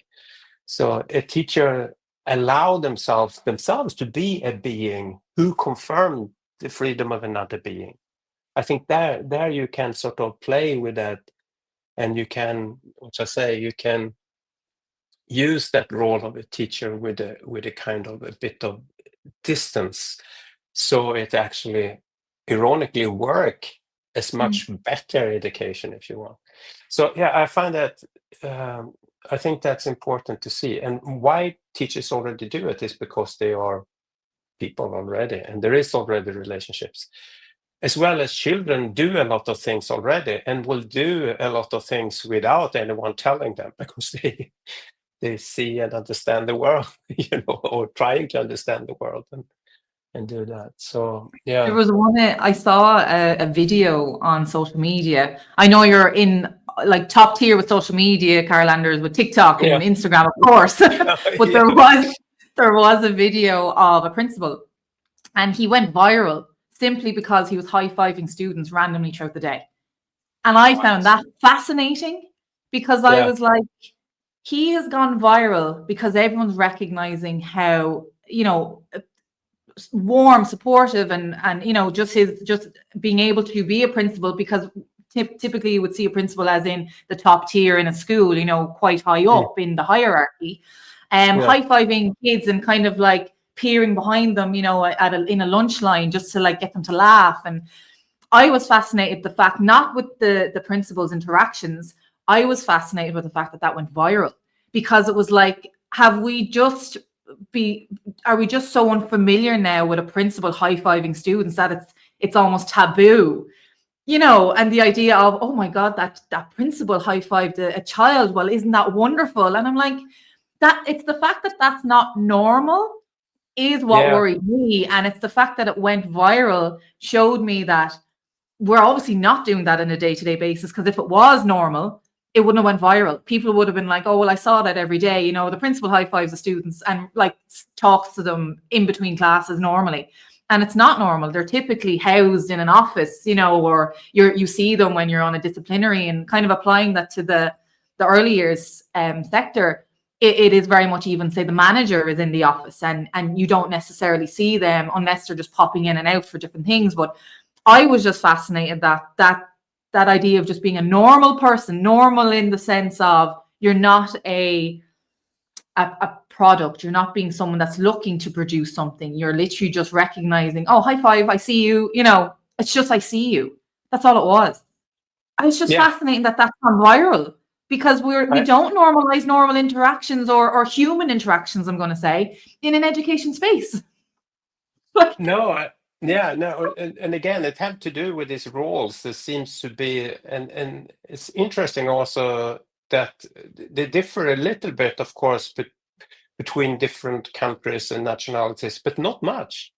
So a teacher allow themselves to be a being who confirm the freedom of another being. I think there you can sort of play with that, and you can, what I say, you can use that role of a teacher with a kind of a bit of distance, so it actually ironically work as much better education, if you want. So yeah, I find that I think that's important to see. And why teachers already do it is because they are people already, and there is already relationships, as well as children do a lot of things already and will do a lot of things without anyone telling them, because they see and understand the world, or trying to understand the world and do that. So yeah. There was one, I saw a video on social media. I know you're in like top tier with social media, CarlAnders, with TikTok and Instagram, of course. But there was a video of a principal, and he went viral simply because he was high-fiving students randomly throughout the day. And I found that fascinating, because I was like, he has gone viral because everyone's recognizing how, warm, supportive, and just being able to be a principal, because typically you would see a principal as in the top tier in a school, quite high up in the hierarchy, high-fiving kids and kind of like peering behind them, in a lunch line, just to like get them to laugh. And I was fascinated the fact, not with the principal's interactions, I was fascinated with the fact that went viral, because it was like, are we just so unfamiliar now with a principal high-fiving students that it's almost taboo, and the idea of, oh my God, that principal high-fived a child, well, isn't that wonderful? And I'm like, that it's the fact that that's not normal is what worried me. And it's the fact that it went viral showed me that we're obviously not doing that on a day-to-day basis, because if it was normal, it wouldn't have went viral. People would have been like, oh, well, I saw that every day. The principal high-fives the students and like talks to them in between classes normally. And it's not normal. They're typically housed in an office, or you see them when you're on a disciplinary, and kind of applying that to the early years sector. It is very much, even say the manager is in the office, and you don't necessarily see them unless they're just popping in and out for different things. But I was just fascinated that idea of just being a normal person, normal in the sense of you're not a product, you're not being someone that's looking to produce something. You're literally just recognizing, oh, high five, I see you. It's just, I see you. That's all it was. It's just fascinating that that's gone viral, because we don't normalize normal interactions or human interactions, I'm going to say, in an education space. No, and again, it had to do with these roles. There seems to be, and it's interesting also that they differ a little bit, of course, between different countries and nationalities, but not much.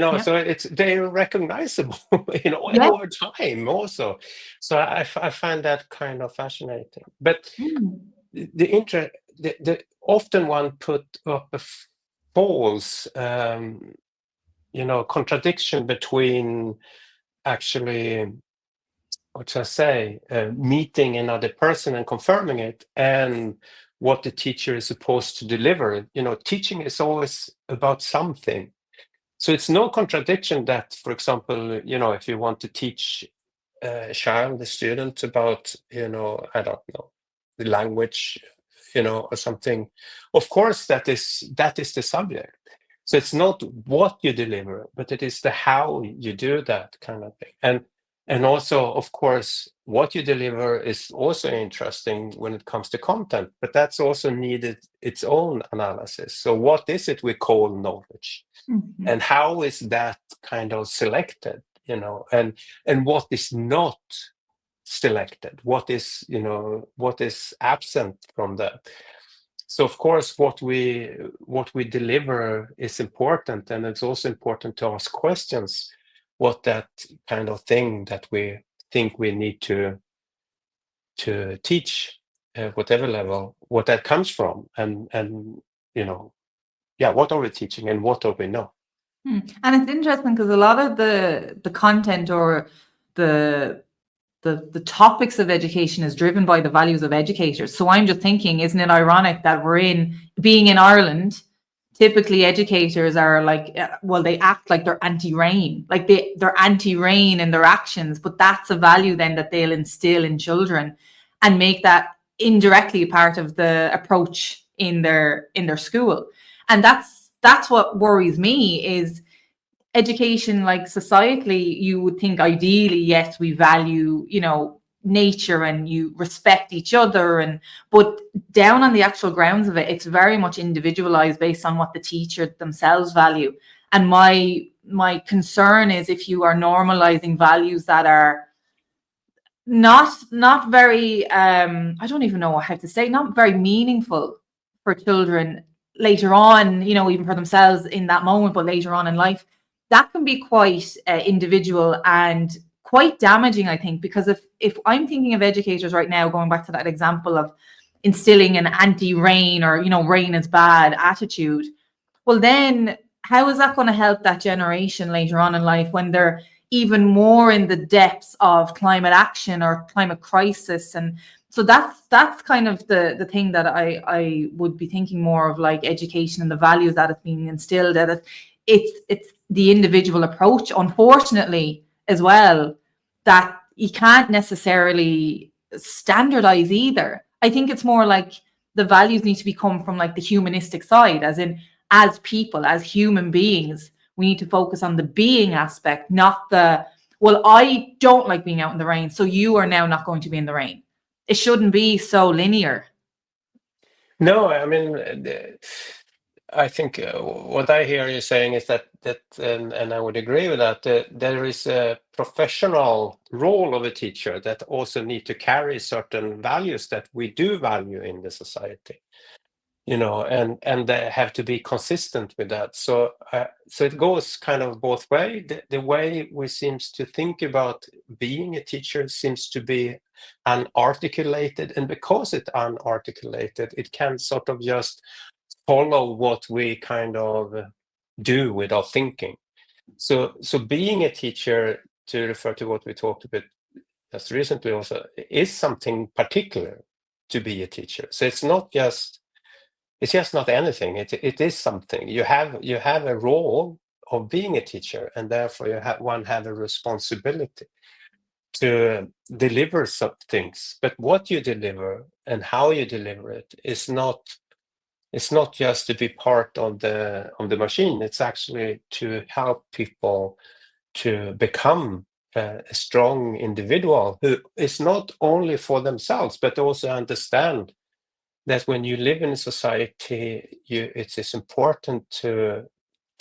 Yeah. So they're recognizable, Yeah. over time also. So I find that kind of fascinating. But Mm. the often one put up a false, contradiction between actually, what should I say, meeting another person and confirming it, and what the teacher is supposed to deliver. Teaching is always about something. So it's no contradiction that, for example, if you want to teach a child, a student about, I don't know, the language, or something, of course that is the subject. So it's not what you deliver, but it is the how you do that kind of thing. And also, of course, what you deliver is also interesting when it comes to content, but that's also needed its own analysis. So what is it we call knowledge? Mhm. And how is that kind of selected, and what is not selected? What is absent from that? So of course, what we deliver is important, and it's also important to ask questions. What that kind of thing that we think we need to teach, whatever level, what that comes from, and what are we teaching and what are we not? And it's interesting because a lot of the content or the the topics of education is driven by the values of educators. So I'm just thinking, isn't it ironic that being in Ireland, typically educators are like, well, they act like they're anti-rain, like they're anti-rain in their actions, but that's a value then that they'll instill in children and make that indirectly part of the approach in their school. And that's what worries me is education, like societally, you would think ideally, yes, we value, nature and you respect each other, but down on the actual grounds of it, it's very much individualized based on what the teacher themselves value. And my concern is if you are normalizing values that are not very I don't even know how to say, not very meaningful for children later on, even for themselves in that moment, but later on in life, that can be quite individual and quite damaging, I think, because if I'm thinking of educators right now, going back to that example of instilling an anti-rain or rain is bad attitude, well then how is that going to help that generation later on in life when they're even more in the depths of climate action or climate crisis? And so that's kind of the thing that I would be thinking more of, like education and the values that is being instilled, that it's the individual approach, unfortunately, as well, that you can't necessarily standardize either. I think it's more like the values need to become from like the humanistic side, as in, as people, as human beings, we need to focus on the being aspect, not the, well, I don't like being out in the rain, so you are now not going to be in the rain. It shouldn't be so linear. No, I mean, I think what I hear you saying is that and I would agree with that. There is a professional role of a teacher that also need to carry certain values that we do value in the society, and they have to be consistent with that. So it goes kind of both way. The way we seems to think about being a teacher seems to be unarticulated, and because it's unarticulated, it can sort of just follow what we kind of do without thinking. So being a teacher, to refer to what we talked about just recently also, is something particular to be a teacher. So it's just not anything. It is something. You have a role of being a teacher, and therefore one have a responsibility to deliver some things. But what you deliver and how you deliver it is not. It's not just to be part of the machine. It's actually to help people to become a strong individual who is not only for themselves, but also understand that when you live in a society, it is important to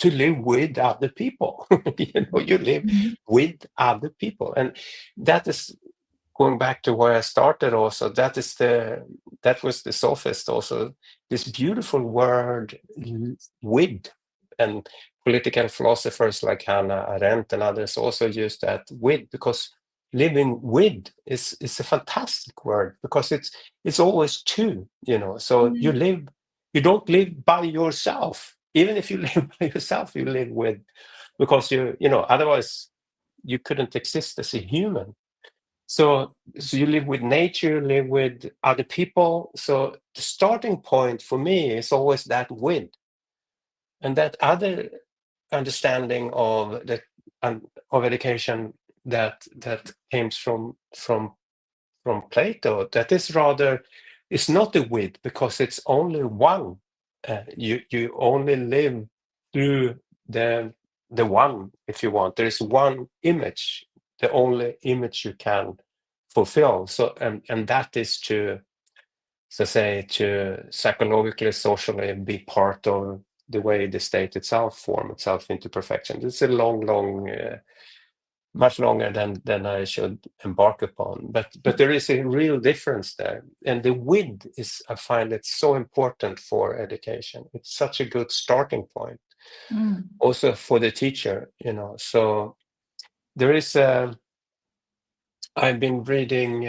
live with other people. You live Mhm. with other people, and that is going back to where I started. Also, that was the sophist. Also, this beautiful word, with, and political philosophers like Hannah Arendt and others also use that with, because living with is a fantastic word, because it's always two, so you don't live by yourself. Even if you live by yourself, you live with, because otherwise you couldn't exist as a human. So you live with nature, you live with other people. So the starting point for me is always that with. And that other understanding of of education that came from Plato, that is rather, it's not a with, because it's only one. You only live through the one, if you want. There is one image, the only image you can fulfill. So and that is to, so say, to psychologically, socially be part of the way the state itself form itself into perfection. It's a long, much longer than I should embark upon. But there is a real difference there. And the with is, I find it so important for education. It's such a good starting point. Also for the teacher, So there is I've been reading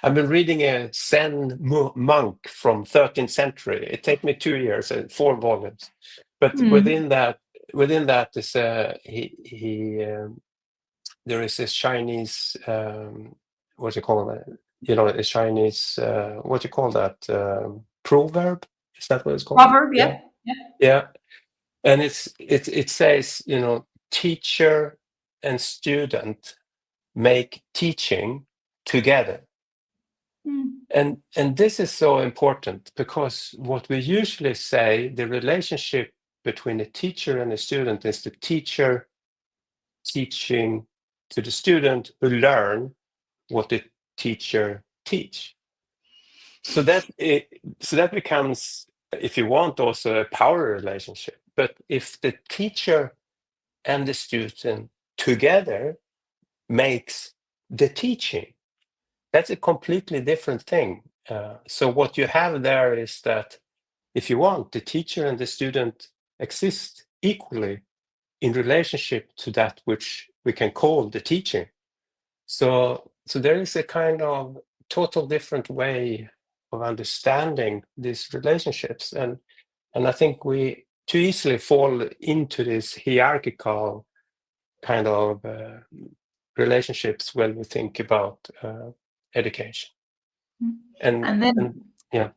I've been reading a Zen monk from 13th century. It took me 2 years and 4 volumes. But within that is there is a Chinese what do you call that? A Chinese what do you call that? Proverb? Is that what it's called? Proverb, yeah. Yeah. And it says, teacher and student make teaching together. And this is so important, because what we usually say, the relationship between a teacher and a student, is the teacher teaching to the student who learn what the teacher teach. So that becomes, if you want, also a power relationship. But if the teacher and the student together makes the teaching, that's a completely different thing. So what you have there is that, if you want, the teacher and the student exist equally in relationship to that which we can call the teaching. So there is a kind of total different way of understanding these relationships, and I think we too easily fall into this hierarchical kind of relationships when we think about education. And then Yeah.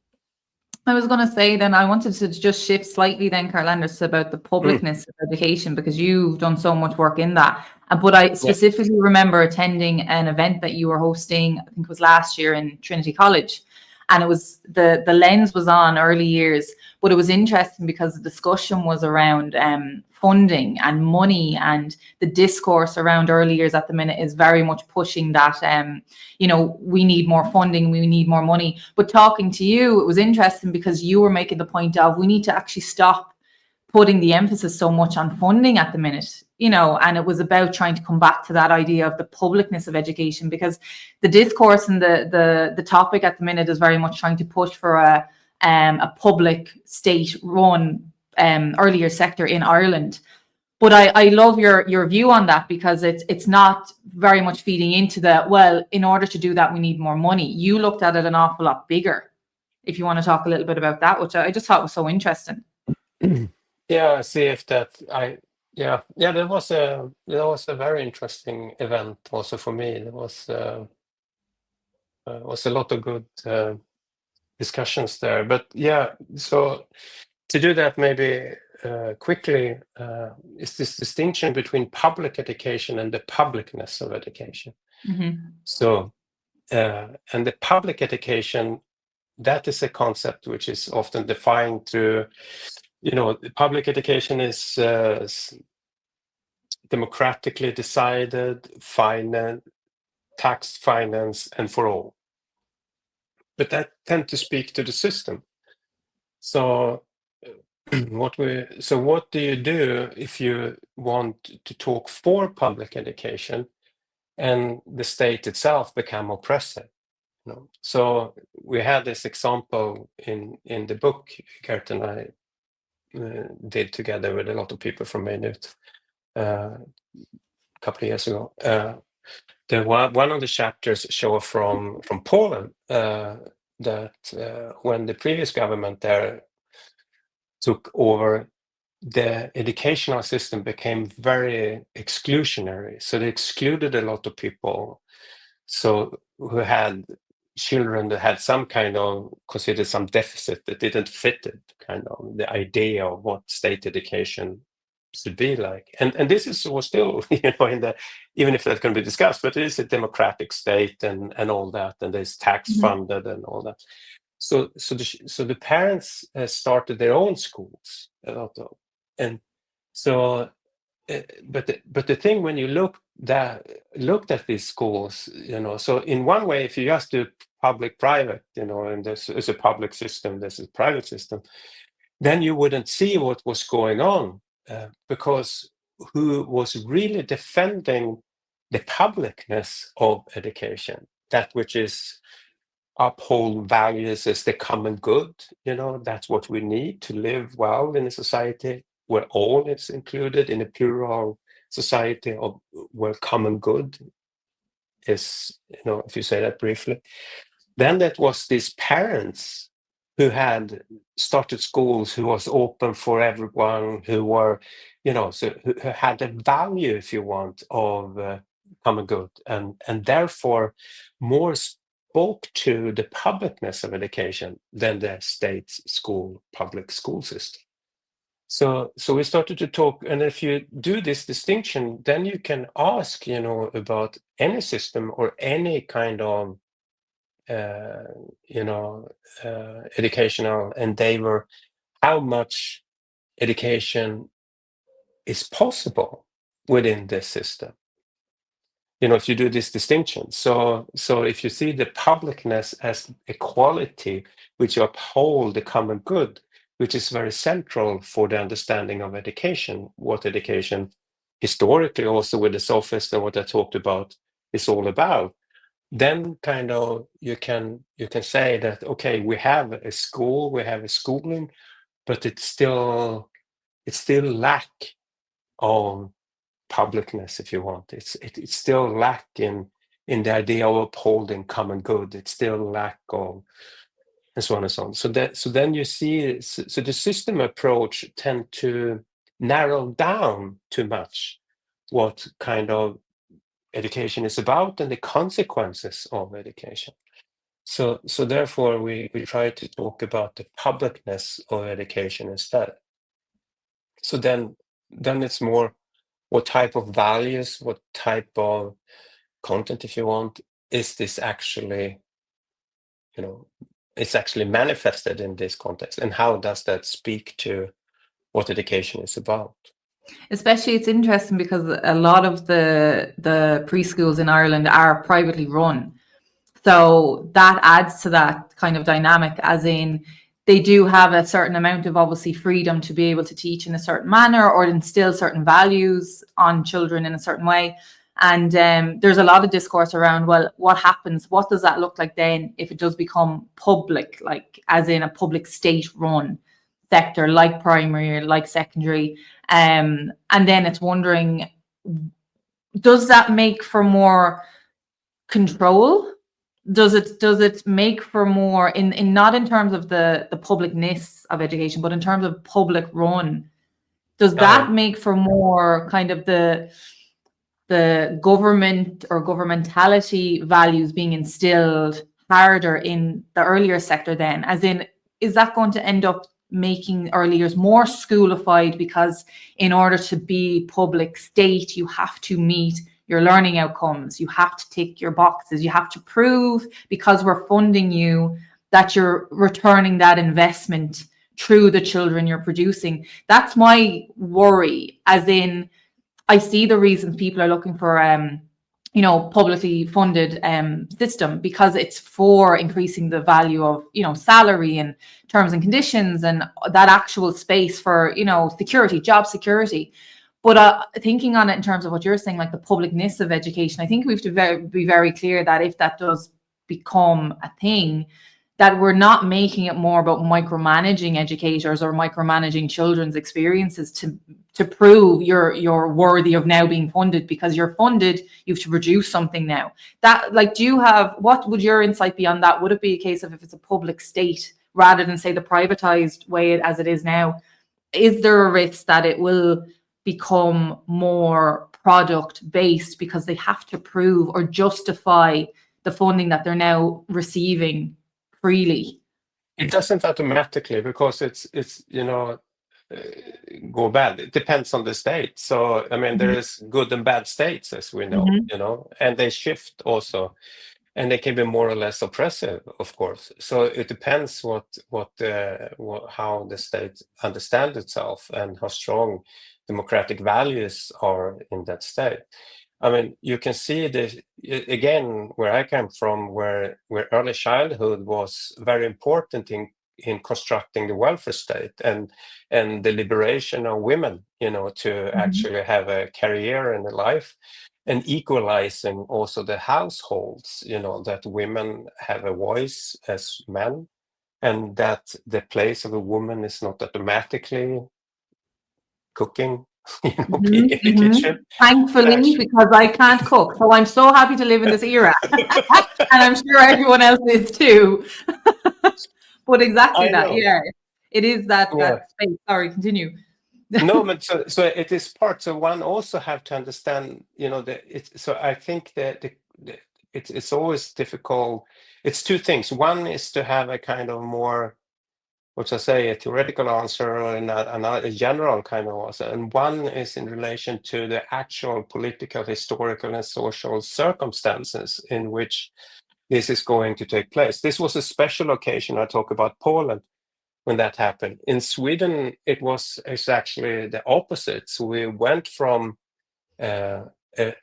I was going to say, then I wanted to just shift slightly then, CarlAnders, about the publicness of education, because you've done so much work in that. But I specifically remember attending an event that you were hosting, I think it was last year in Trinity College. And it was the lens was on early years, but it was interesting because the discussion was around funding and money, and the discourse around early years at the minute is very much pushing that we need more funding, we need more money. But talking to you, it was interesting because you were making the point of, we need to actually stop putting the emphasis so much on funding at the minute, and it was about trying to come back to that idea of the publicness of education, because the discourse and the topic at the minute is very much trying to push for a public state run earlier sector in Ireland. But I love your view on that, because it's not very much feeding into in order to do that, we need more money. You looked at it an awful lot bigger. If you want to talk a little bit about that, which I just thought was so interesting. Yeah, see if that that was a very interesting event also for me. There was a lot of good discussions there. But so to do that, maybe quickly, is this distinction between public education and the publicness of education. So and the public education, that is a concept which is often defined through, public education is democratically decided, tax finance, and for all. But that tend to speak to the system. So what do you do if you want to talk for public education and the state itself become oppressive? So we had this example in the book, Gert and I did together with a lot of people from Maynooth a couple of years ago. One of the chapters show from Poland that when the previous government there took over, the educational system became very exclusionary. So they excluded a lot of people, so who had children that had some kind of considered some deficit that didn't fit it, kind of the idea of what state education should be like. And this is was still, in the, even if that can be discussed, but it is a democratic state and all that, and there's tax funded and all that. So the parents started their own schools a lot of, and so. But the thing when you looked at these schools, so in one way, if you just do public-private, and this is a public system, this is a private system, then you wouldn't see what was going on, because who was really defending the publicness of education, that which is uphold values as the common good, that's what we need to live well in a society where all is included, in a plural society of where common good is, if you say that briefly. Then that was these parents who had started schools, who was open for everyone, who were, so who had a value, if you want, of common good, and therefore more spoke to the publicness of education than the state's public school system. So we started to talk, and if you do this distinction, then you can ask, about any system or any kind of, educational endeavor, how much education is possible within this system. If you do this distinction. So if you see the publicness as equality, which uphold the common good, which is very central for the understanding of education, what education historically also with the sophist and what I talked about is all about, then kind of you can say that, okay, we have a school, we have a schooling, but it's still lack of publicness, if you want. It's still lack in the idea of upholding common good. It's still lack of, and so on and so on. So then you see, so the system approach tend to narrow down too much what kind of education is about and the consequences of education. So therefore we try to talk about the publicness of education instead. So then it's more what type of values, what type of content, if you want, is this actually, it's actually manifested in this context, and how does that speak to what education is about? Especially, it's interesting because a lot of the preschools in Ireland are privately run. So that adds to that kind of dynamic, as in they do have a certain amount of obviously freedom to be able to teach in a certain manner or instill certain values on children in a certain way. And there's a lot of discourse around, well, what happens? What does that look like then if it does become public, like as in a public state run sector, like primary, like secondary? And then it's wondering, does that make for more control? Does it make for more in not in terms of the publicness of education, but in terms of public run? Does that make for more kind of the government or governmentality values being instilled harder in the earlier sector then? As in, is that going to end up making early years more schoolified, because in order to be public state, you have to meet your learning outcomes, you have to tick your boxes, you have to prove, because we're funding you, that you're returning that investment through the children you're producing? That's my worry. As in, I see the reasons people are looking for publicly funded system, because it's for increasing the value of salary and terms and conditions and that actual space for security, job security. But thinking on it in terms of what you're saying, like the publicness of education, I think we have to be very clear that if that does become a thing, that we're not making it more about micromanaging educators or micromanaging children's experiences to prove you're worthy of now being funded, because you're funded, you have to produce something now. That, like, what would your insight be on that? Would it be a case of, if it's a public state rather than, say, the privatized way as it is now, is there a risk that it will become more product based because they have to prove or justify the funding that they're now receiving freely? It doesn't automatically, because it's go bad. It depends on the state. So I mean, there is good and bad states, as we know, and they shift also, and they can be more or less oppressive, of course. So it depends how the state understands itself and how strong democratic values are in that state. I mean, you can see this again where I come from, where early childhood was very important in constructing the welfare state and the liberation of women, to actually have a career and a life, and equalizing also the households, that women have a voice as men, and that the place of a woman is not automatically cooking, being in the kitchen. Thankfully, because I can't cook. So I'm so happy to live in this era. And I'm sure everyone else is too. But exactly I that, know. yeah. It is that Yeah. space. Sorry, continue. No, but so it is part. So one also have to understand, so I think that it's always difficult. It's two things. One is to have a kind of more, what I say, a theoretical answer, or a general kind of answer, and one is in relation to the actual political, historical, and social circumstances in which this is going to take place. This was a special occasion. I talk about Poland when that happened. In Sweden, it's actually the opposite. So we went from a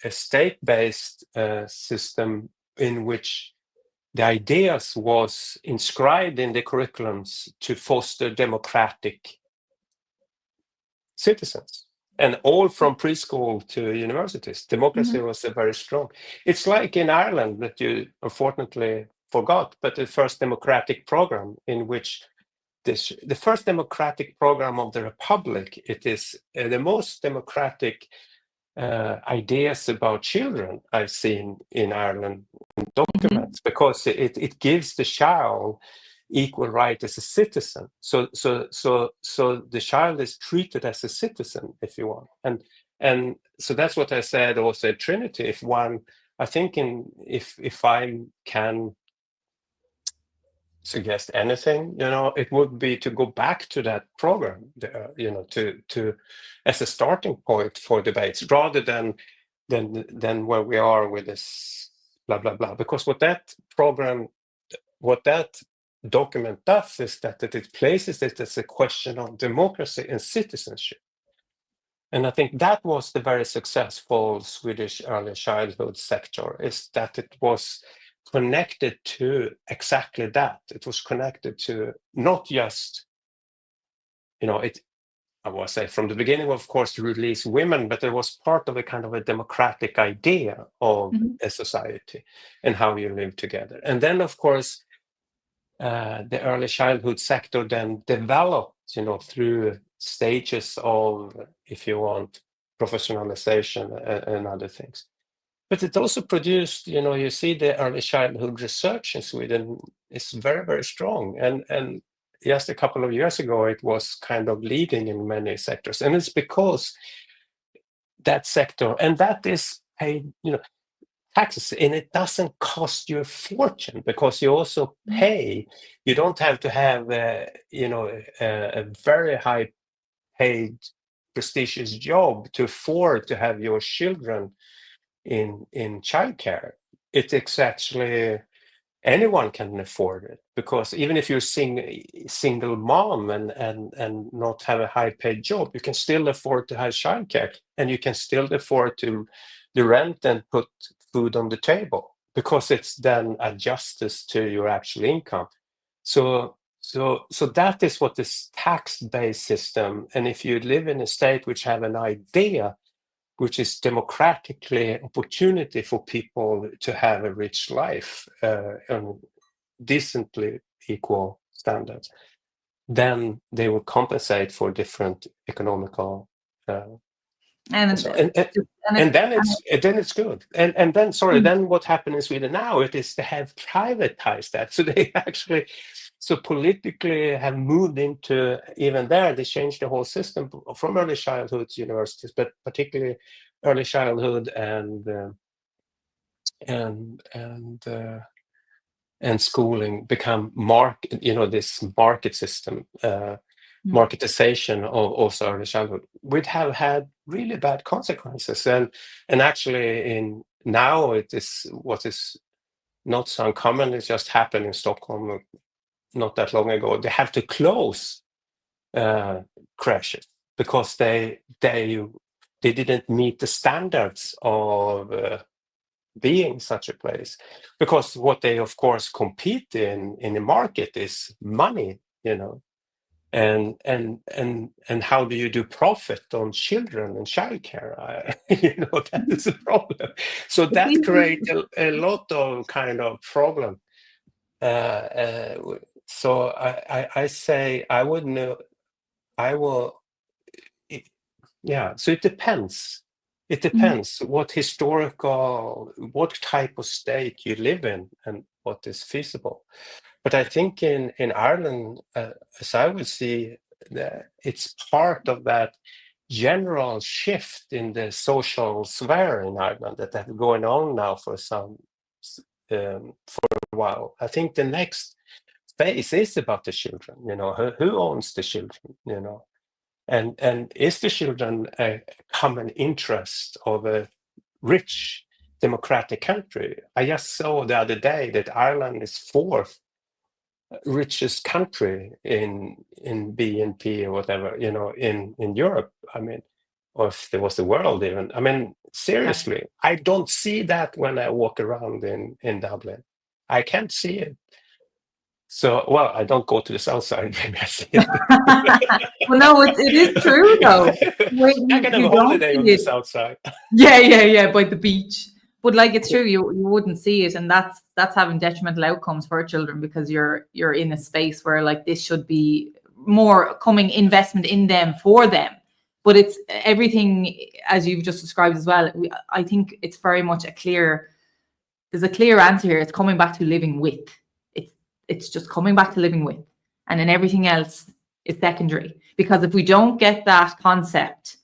state-based system in which the ideas was inscribed in the curriculums to foster democratic citizens. And all from preschool to universities, democracy was very strong. It's like in Ireland, that you unfortunately forgot, but the first democratic program in which the first democratic program of the Republic, it is the most democratic ideas about children I've seen in Ireland documents, because it gives the child equal right as a citizen. So the child is treated as a citizen, if you want, and so that's what I said also at Trinity. If I can suggest anything, it would be to go back to that program, to as a starting point for debates, rather than where we are with this blah blah blah. Because what that document does is that it places it as a question of democracy and citizenship. And I think that was the very successful Swedish early childhood sector, is that it was connected to exactly that. It was connected to not just, I would say from the beginning, of course, to release women, but it was part of a kind of a democratic idea of a society and how you live together. And then, of course, the early childhood sector then developed, through stages of, if you want, professionalization and other things. But it also produced, you see the early childhood research in Sweden is very, very strong. And just a couple of years ago, it was kind of leading in many sectors. And it's because that sector, and that is paid, taxes, and it doesn't cost you a fortune, because you also pay. You don't have to have a very high paid prestigious job to afford to have your children in childcare. It's actually anyone can afford it, because even if you're single mom and not have a high paid job, you can still afford to have childcare, and you can still afford to the rent and put food on the table, because it's then a justice to your actual income. So that is what this tax-based system, and if you live in a state which have an idea which is democratically opportunity for people to have a rich life and decently equal standards, then they will compensate for different economical. And And then it's good. And then then what happened in Sweden now, it is they have privatized that. So they actually politically have moved into, even there, they changed the whole system from early childhood to universities, but particularly early childhood and schooling become this market system, marketization of also early childhood, would have had really bad consequences. And actually now it is what is not so uncommon. It just happened in Stockholm not that long ago. They have to close crashes because they didn't meet the standards of being such a place, because what they of course compete in the market is money, and how do you do profit on children and childcare? That is a problem. So that creates a lot of kind of problem. So I say I would know. I will. So it depends. It depends what type of state you live in and what is feasible. But I think in Ireland, as I would see, it's part of that general shift in the social sphere in Ireland that have been going on now for a while. I think the next phase is about the children. Who owns the children? And is the children a common interest of a rich democratic country? I just saw the other day that Ireland is fourth richest country in BNP or whatever, in Europe. I mean, or if there was the world even. I mean, seriously, I don't see that when I walk around in Dublin. I can't see it. So, well, I don't go to the south side. Maybe I see it. Well, no, it is true though. I can have a holiday on the south side. Yeah, by the beach. But like, it's true, you wouldn't see it, and that's having detrimental outcomes for children, because you're in a space where like this should be more coming investment in them for them. But it's everything as you've just described as well. I think it's very much there's a clear answer here. It's coming back to living with. It's just coming back to living with, and then everything else is secondary. Because if we don't get that concept,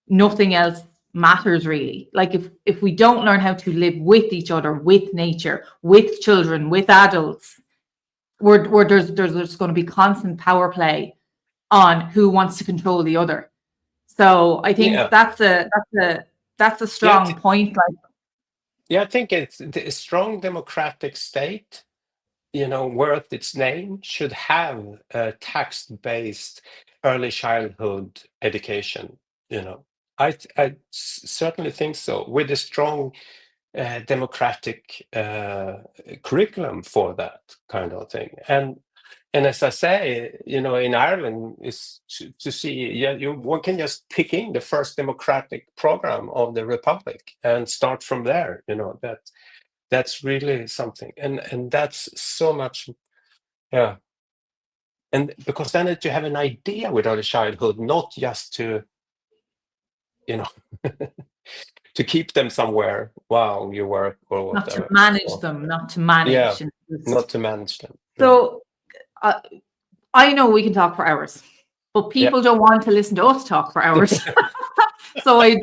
nothing else matters really. Like if we don't learn how to live with each other, with nature, with children, with adults, there's going to be constant power play on who wants to control the other. So I think that's a strong point. I think it's a strong democratic state, worth its name, should have a tax-based early childhood education. I certainly think so, with a strong democratic curriculum for that kind of thing. And as I say, in Ireland, is to see, one can just pick in the first democratic program of the Republic and start from there. That's really something, and that's so much, and because then you have an idea with early childhood, not just to to keep them somewhere while you work or whatever. Not to manage them, not to manage. Not to manage them. So I know we can talk for hours, but people don't want to listen to us talk for hours. So I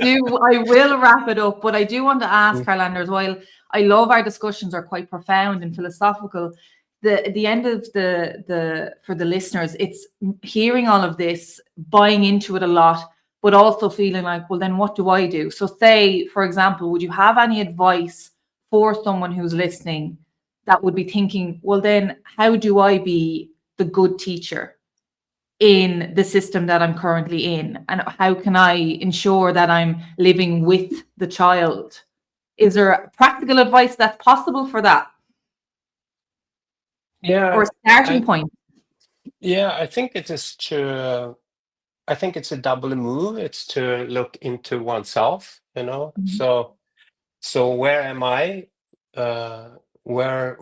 will wrap it up, but I do want to ask CarlAnders, while I love our discussions are quite profound and philosophical, the end of for the listeners, it's hearing all of this, buying into it a lot, but also feeling like, well, then what do I do? So say, for example, would you have any advice for someone who's listening that would be thinking, well, then how do I be the good teacher in the system that I'm currently in? And how can I ensure that I'm living with the child? Is there practical advice that's possible for that? Yeah. Or a starting point? Yeah, I think it is I think it's a double move. It's to look into oneself, So where am I? Where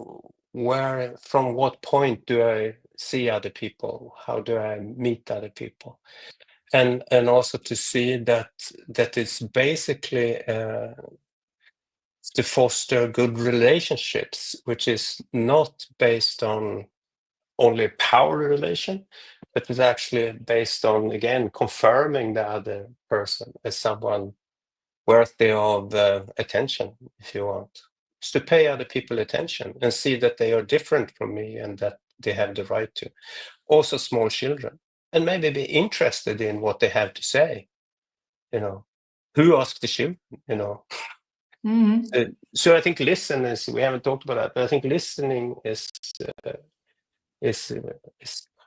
from what point do I see other people? How do I meet other people? And also to see that it's basically to foster good relationships, which is not based on only a power relation, but it's actually based on, again, confirming the other person as someone worthy of attention, if you want. It's to pay other people attention and see that they are different from me and that they have the right to. Also small children, and maybe be interested in what they have to say. Who asked the children, So I think we haven't talked about that, but I think listening is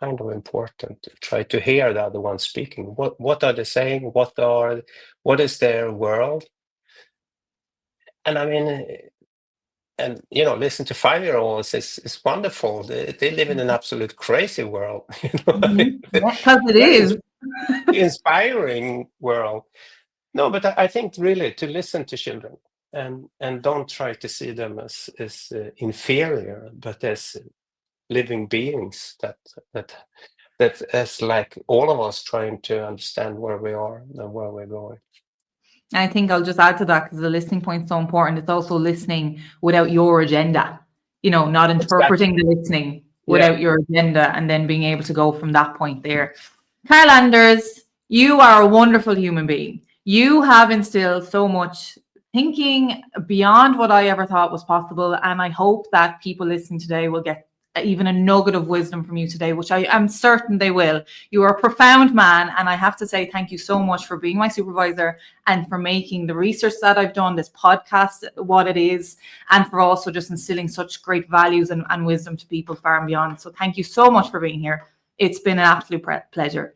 kind of important. To try to hear the other one speaking. What are they saying? What is their world? And I mean, and listen to 5-year-olds is wonderful. They live in an absolute crazy world. Because it is inspiring world. No, but I think really to listen to children and don't try to see them as inferior, but as living beings that as like all of us trying to understand where we are and where we're going. I think I'll just add to that because the listening point is so important. It's also listening without your agenda, not interpreting the listening without your agenda, and then being able to go from that point there. CarlAnders, you are a wonderful human being. You have instilled so much thinking beyond what I ever thought was possible. And I hope that people listening today will get even a nugget of wisdom from you today, which I am certain they will. You are a profound man. And I have to say thank you so much for being my supervisor and for making the research that I've done, this podcast, what it is, and for also just instilling such great values and wisdom to people far and beyond. So thank you so much for being here. It's been an absolute pleasure.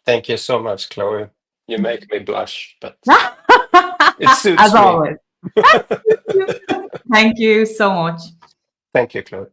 Thank you so much, Chloe. You make me blush, but it suits as me. always. Thank you so much. Thank you, Chloe.